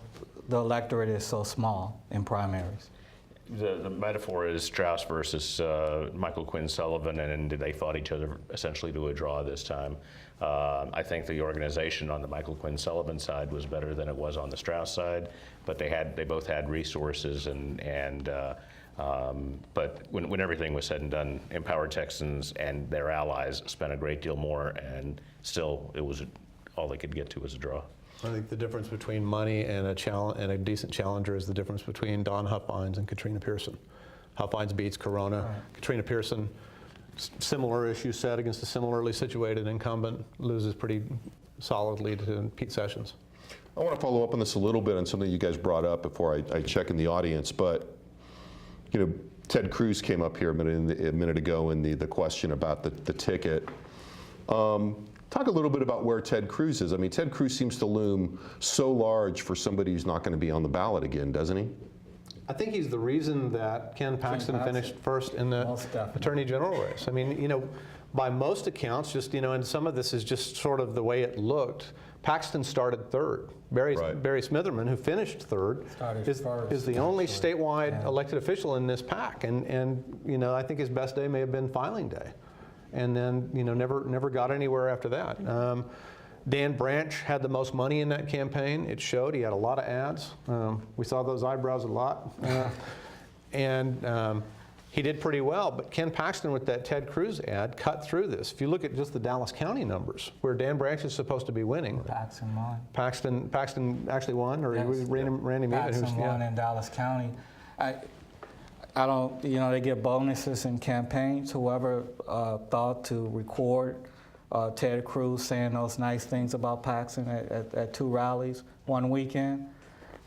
E: the electorate is so small in primaries.
D: The metaphor is Strauss versus Michael Quinn Sullivan, and they fought each other essentially to a draw this time. I think the organization on the Michael Quinn Sullivan side was better than it was on the Strauss side, but they both had resources, but when everything was said and done, Empower Texans and their allies spent a great deal more, and still all they could get to was a draw.
F: I think the difference between money and a decent challenger is the difference between Don Huffines and Katrina Pearson. Huffines beats Corona. Right. Katrina Pearson, similar issue set against a similarly situated incumbent, loses pretty solidly to Pete Sessions.
B: I want to follow up on this a little bit on something you guys brought up before I check in the audience, but Ted Cruz came up here a minute ago in the question about the ticket. Talk a little bit about where Ted Cruz is. I mean, Ted Cruz seems to loom so large for somebody who's not going to be on the ballot again, doesn't he?
F: I think he's the reason that Ken Paxton finished first in the Attorney General race. I mean, by most accounts, and some of this is just sort of the way it looked, Paxton started third. Barry Smitherman, who finished third, is the only statewide elected official in this pack. And I think his best day may have been filing day. And then, never got anywhere after that. Dan Branch had the most money in that campaign. It showed. He had a lot of ads. We saw those eyebrows a lot. And he did pretty well. But Ken Paxton, with that Ted Cruz ad, cut through this. If you look at just the Dallas County numbers, where Dan Branch is supposed to be winning.
E: Paxton won.
F: Paxton actually won, or
E: yes,
F: Randy Meehan.
E: Paxton won in Dallas County. I don't, they get bonuses in campaigns. Whoever thought to record Ted Cruz saying those nice things about Paxton at 2 rallies one weekend,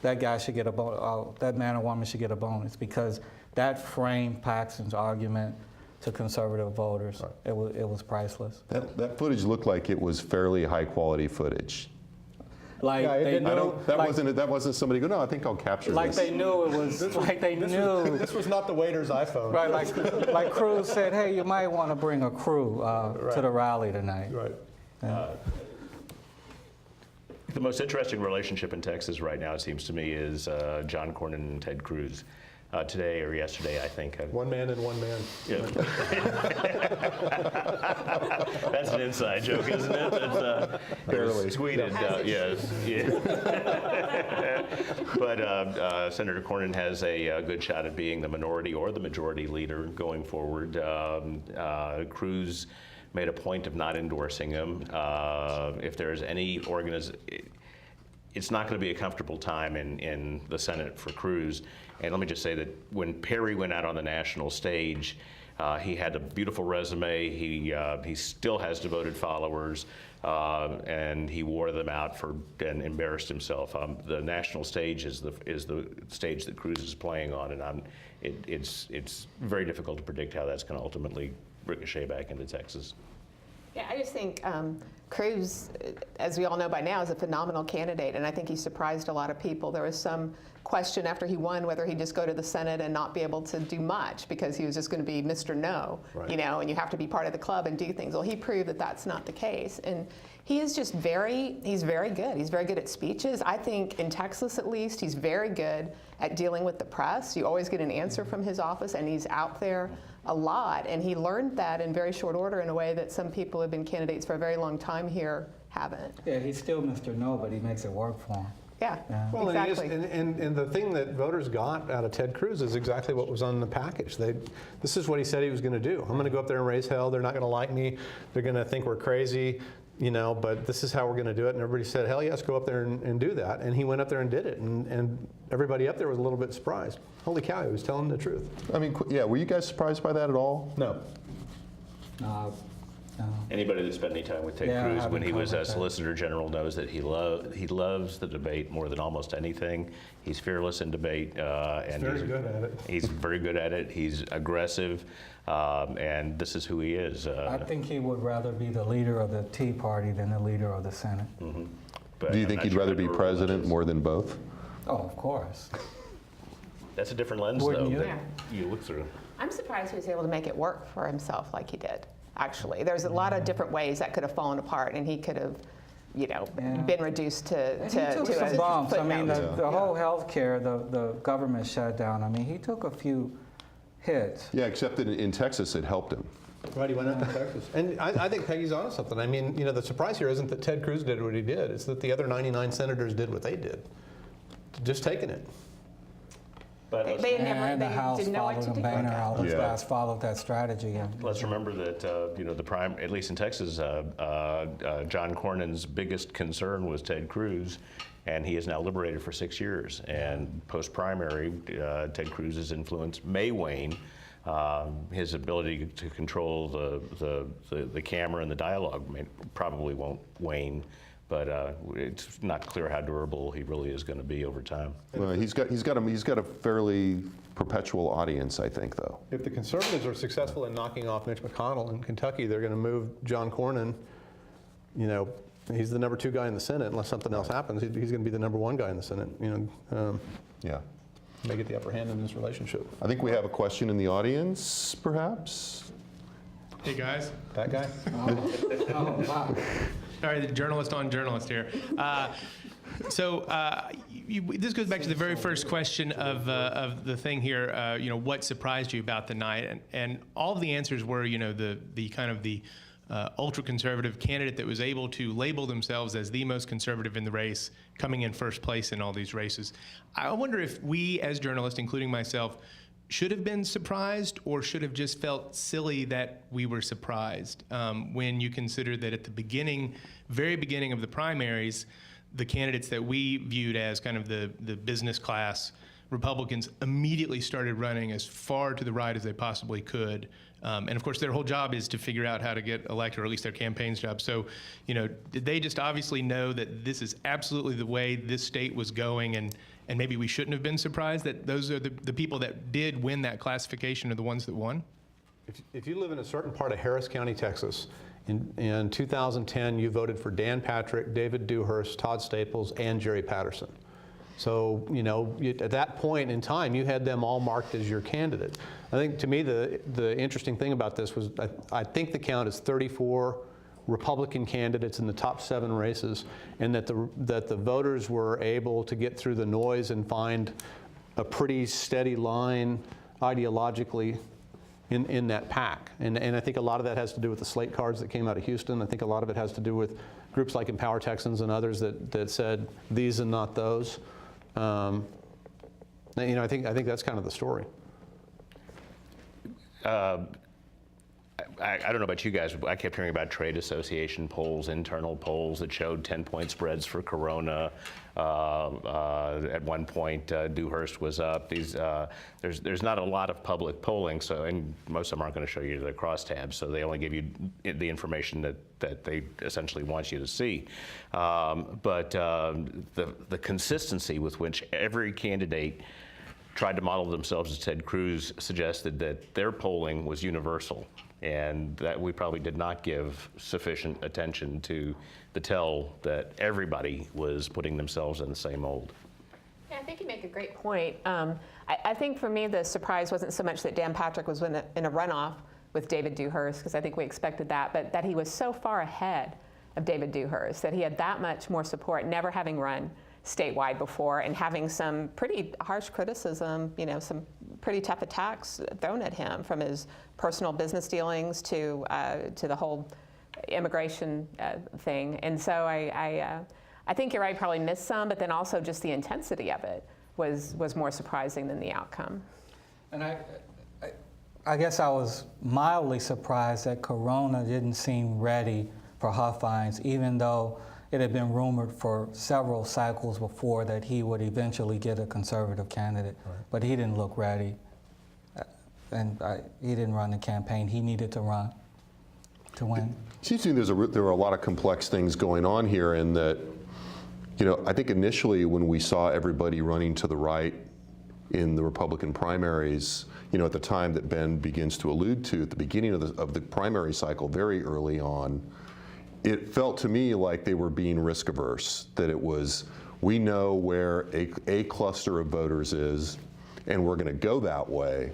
E: that guy should get a bonus. That man or woman should get a bonus, because that framed Paxton's argument to conservative voters. Right. It was priceless.
B: That footage looked like it was fairly high quality footage.
E: Like
B: that wasn't somebody go, no, I think I'll capture
E: like
B: this.
E: They knew it was,
F: This was not the waiter's iPhone.
E: Right, like Cruz said, hey, you might want to bring a crew to the rally tonight.
F: Right.
D: The most interesting relationship in Texas right now, it seems to me, is John Cornyn and Ted Cruz. Today or yesterday, I think.
F: One man and one man.
D: Yeah. That's an inside joke, isn't it? It was tweeted. Yes. Yeah. But Senator Cornyn has a good shot at being the minority or the majority leader going forward. Cruz made a point of not endorsing him. If there's any it's not going to be a comfortable time in the Senate for Cruz. And let me just say that when Perry went out on the national stage, he had a beautiful resume. He still has devoted followers, and he wore them out and embarrassed himself. The national stage is the stage that Cruz is playing on, and it's very difficult to predict how that's going to ultimately ricochet back into Texas.
C: Yeah, I just think Cruz, as we all know by now, is a phenomenal candidate, and I think he surprised a lot of people. There was some question after he won whether he'd just go to the Senate and not be able to do much because he was just going to be Mr. No, right. And you have to be part of the club and do things. Well, he proved that that's not the case, and he is just he's very good. He's very good at speeches. I think in Texas, at least, he's very good at dealing with the press. You always get an answer from his office, and he's out there a lot, and he learned that in very short order in a way that some people who have been candidates for a very long time here haven't.
E: Yeah, he's still Mr. No, but he makes it work for him.
C: Yeah,
F: Well,
C: exactly.
F: and the thing that voters got out of Ted Cruz is exactly what was on the package. This is what he said he was going to do. I'm going to go up there and raise hell. They're not going to like me. They're going to think we're crazy, but this is how we're going to do it. And everybody said, hell yes, go up there and do that. And he went up there and did it. And everybody up there was a little bit surprised. Holy cow, he was telling the truth.
B: I mean, yeah, were you guys surprised by that at all?
F: No.
E: No.
D: Anybody that spent any time with Ted
E: Yeah, I
D: Cruz
E: haven't
D: when he was
E: covered that.
D: Solicitor General knows that he loves the debate more than almost anything. He's fearless in debate. And
F: very good at it.
D: He's very good at it. He's aggressive, and this is who he is.
E: I think he would rather be the leader of the Tea Party than the leader of the Senate.
D: But
B: Do you
D: I'm
B: think
D: not
B: he'd
D: sure
B: rather
D: how
B: be
D: durable it
B: president
D: is.
B: more than both?
E: Oh, of course.
D: That's a different lens,
E: Wouldn't
D: though,
E: you?
D: that you look through.
C: I'm surprised he was able to make it work for himself like he did, actually. There's a lot of different ways that could have fallen apart, and he could have, been reduced to
E: He took some
C: a
E: bumps. I mean,
C: footnote.
E: the whole health care, the government shutdown, I mean, he took a few hits.
B: Yeah, except that in Texas it helped him.
F: Right, he went out to Texas. And I think Peggy's onto something. I mean, the surprise here isn't that Ted Cruz did what he did. It's that the other 99 senators did what they did. Just taking it.
D: But
C: They
E: And the House
C: didn't know what
E: followed
C: to
E: him.
C: do.
E: Boehner, all those
B: Yeah.
E: guys followed that strategy. And
D: let's remember that at least in Texas, John Cornyn's biggest concern was Ted Cruz, and he is now liberated for 6 years. And post-primary, Ted Cruz's influence may wane. His ability to control the camera and the dialogue probably won't wane, but it's not clear how durable he really is going to be over time.
B: Well, he's got a fairly perpetual audience, I think, though.
F: If the conservatives are successful in knocking off Mitch McConnell in Kentucky, they're going to move John Cornyn. He's the number 2 guy in the Senate. Unless something else happens, he's going to be the number 1 guy in the Senate.
B: Yeah.
F: They get the upper hand in this relationship.
B: I think we have a question in the audience, perhaps.
G: Hey guys.
F: That guy?
E: oh, wow.
G: Sorry, the journalist on journalist here. This goes back to the very first question of the thing here. What surprised you about the night? And all of the answers were, the kind of the ultra-conservative candidate that was able to label themselves as the most conservative in the race, coming in first place in all these races. I wonder if we, as journalists, including myself, should have been surprised or should have just felt silly that we were surprised when you consider that at the very beginning of the primaries, the candidates that we viewed as kind of the business class Republicans immediately started running as far to the right as they possibly could. And of course, their whole job is to figure out how to get elected, or at least their campaign's job. So, did they just obviously know that this is absolutely the way this state was going, and maybe we shouldn't have been surprised that those are the people that did win that classification are the ones that won?
F: If you live in a certain part of Harris County, Texas, in 2010, you voted for Dan Patrick, David Dewhurst, Todd Staples, and Jerry Patterson. So, at that point in time, you had them all marked as your candidate. I think, to me, the interesting thing about this was I think the count is 34 Republican candidates in the top 7 races, and that the voters were able to get through the noise and find a pretty steady line ideologically in that pack. And I think a lot of that has to do with the slate cards that came out of Houston. I think a lot of it has to do with groups like Empower Texans and others that said these and not those. I think that's kind of the story.
D: I don't know about you guys, but I kept hearing about trade association polls, internal polls that showed 10-point spreads for Corona. At one point, Dewhurst was up. There's not a lot of public polling, and most of them aren't going to show you the crosstabs, so they only give you the information that they essentially want you to see. But the consistency with which every candidate tried to model themselves as Ted Cruz suggested that their polling was universal, and that we probably did not give sufficient attention to the tell that everybody was putting themselves in the same mold.
C: Yeah, I think you make a great point. I think for me the surprise wasn't so much that Dan Patrick was in a runoff with David Dewhurst, because I think we expected that, but that he was so far ahead of David Dewhurst, that he had that much more support, never having run statewide before, and having some pretty harsh criticism, some pretty tough attacks thrown at him, from his personal business dealings to the whole immigration thing. And so I I think you're right, probably missed some, but then also just the intensity of it was more surprising than the outcome.
E: And I guess I was mildly surprised that Corona didn't seem ready for Huffines, even though it had been rumored for several cycles before that he would eventually get a conservative candidate. Right. But he didn't look ready, and he didn't run the campaign he needed to run to win.
B: It seems to me there were a lot of complex things going on here, in that, I think initially when we saw everybody running to the right in the Republican primaries, at the time that Ben begins to allude to, at the beginning of the primary cycle, very early on, it felt to me like they were being risk averse, that it was, we know where a cluster of voters is, and we're going to go that way.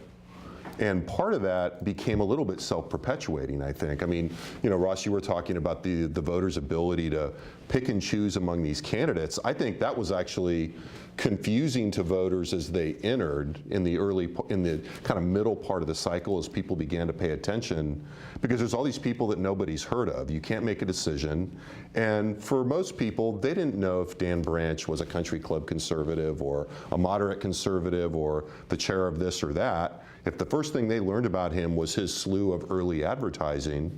B: And part of that became a little bit self-perpetuating, I think. I mean, Ross, you were talking about the voters' ability to pick and choose among these candidates. I think that was actually confusing to voters as they entered in the kind of middle part of the cycle, as people began to pay attention, because there's all these people that nobody's heard of. You can't make a decision. And for most people, they didn't know if Dan Branch was a country club conservative or a moderate conservative or the chair of this or that. If the first thing they learned about him was his slew of early advertising,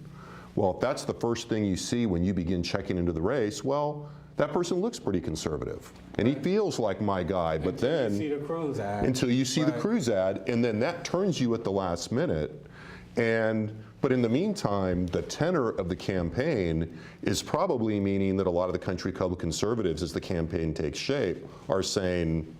B: well, if that's the first thing you see when you begin checking into the race, well, that person looks pretty conservative, and he feels like my guy. But then
E: until you see the Cruz ad.
B: Until you see the Cruz ad, and then that turns you at the last minute. But in the meantime, the tenor of the campaign is probably meaning that a lot of the country club conservatives, as the campaign takes shape, are saying,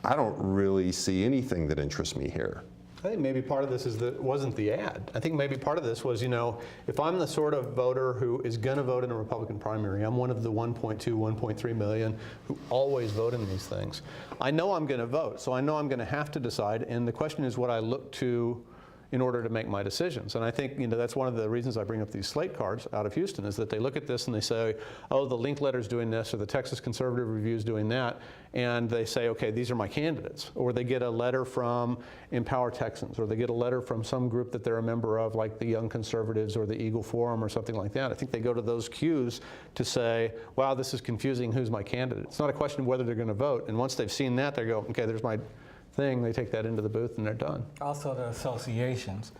B: I don't really see anything that interests me here.
F: I think maybe part of this is that it wasn't the ad. I think maybe part of this was, if I'm the sort of voter who is going to vote in a Republican primary, I'm one of the 1.2, 1.3 million who always vote in these things. I know I'm going to vote, so I know I'm going to have to decide, and the question is what I look to in order to make my decisions. And I think that's one of the reasons I bring up these slate cards out of Houston, is that they look at this and they say, oh, the Link Letter's doing this, or the Texas Conservative Review's doing that, and they say, okay, these are my candidates. Or they get a letter from Empower Texans, or they get a letter from some group that they're a member of, like the Young Conservatives or the Eagle Forum or something like that. I think they go to those cues to say, wow, this is confusing, who's my candidate? It's not a question of whether they're going to vote. And once they've seen that, they go, okay, there's my thing. They take that into the booth and they're done.
E: Also the associations.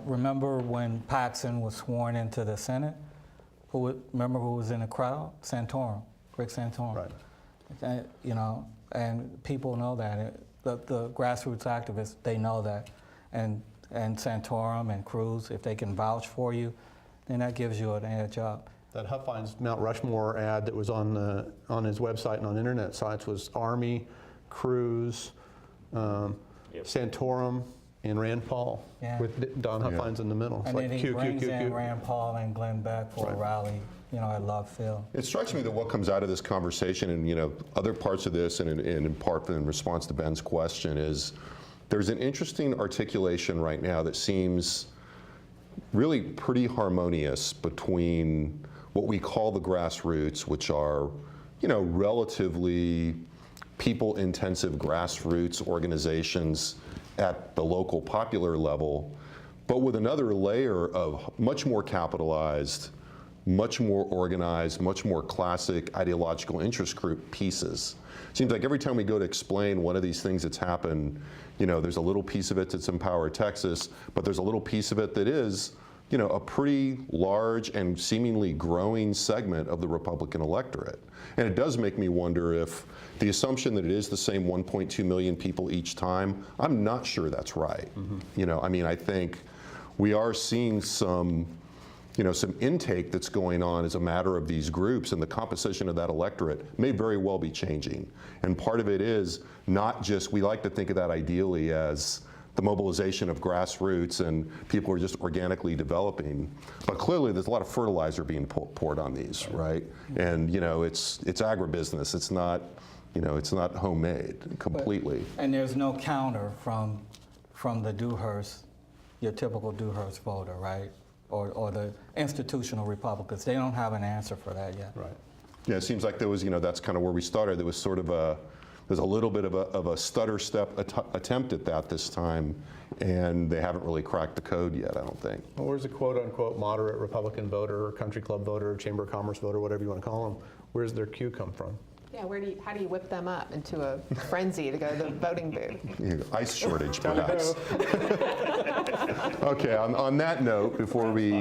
E: Remember when Paxson was sworn into the Senate? Remember who was in the crowd? Santorum, Rick Santorum.
F: Right.
E: And people know that. The grassroots activists, they know that. And Santorum and Cruz, if they can vouch for you, then that gives you an edge up.
F: That Huffines Mount Rushmore ad that was on his website and on internet sites was Army, Cruz, Santorum, and Rand Paul, with Don Huffines in the middle. It's
E: and
F: like
E: then he brings in Rand Paul and Glenn Beck for a rally, at Love Field.
B: It strikes me that what comes out of this conversation, and other parts of this, and in part in response to Ben's question, is there's an interesting articulation right now that seems really pretty harmonious between what we call the grassroots, which are, relatively people-intensive grassroots organizations at the local popular level, but with another layer of much more capitalized, much more organized, much more classic ideological interest group pieces. Seems like every time we go to explain one of these things that's happened, there's a little piece of it that's Empower Texas, but there's a little piece of it that is, a pretty large and seemingly growing segment of the Republican electorate. And it does make me wonder if the assumption that it is the same 1.2 million people each time, I'm not sure that's right. Mm-hmm. I think we are seeing some intake that's going on as a matter of these groups, and the composition of that electorate may very well be changing. And part of it is not just, we like to think of that ideally as the mobilization of grassroots and people are just organically developing. But clearly there's a lot of fertilizer being poured on these, right? And it's agribusiness. It's not, it's not homemade completely.
E: And there's no counter from the Dewhurst, your typical Dewhurst voter, right? Or the institutional Republicans. They don't have an answer for that yet.
B: Right. Yeah, it seems like there was, that's kind of where we started. There was sort of there's a little bit of a stutter step attempt at that this time, and they haven't really cracked the code yet, I don't think.
F: Well, where's a quote-unquote moderate Republican voter, or country club voter, or Chamber of Commerce voter, whatever you want to call them? Where's their cue come from?
C: Yeah, how do you whip them up into a frenzy to go to the voting booth?
B: Ice shortage, perhaps. Okay, on that note, before we,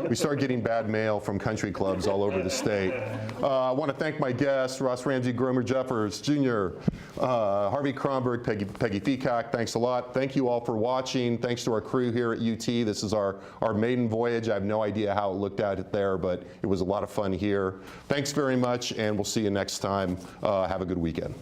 B: we start getting bad mail from country clubs all over the state, I want to thank my guests, Ross Ramsey, Gromer Jeffers, Jr., Harvey Kronberg, Peggy Fikac. Thanks a lot. Thank you all for watching. Thanks to our crew here at UT. This is our maiden voyage. I have no idea how it looked out there, but it was a lot of fun here. Thanks very much, and we'll see you next time. Have a good weekend.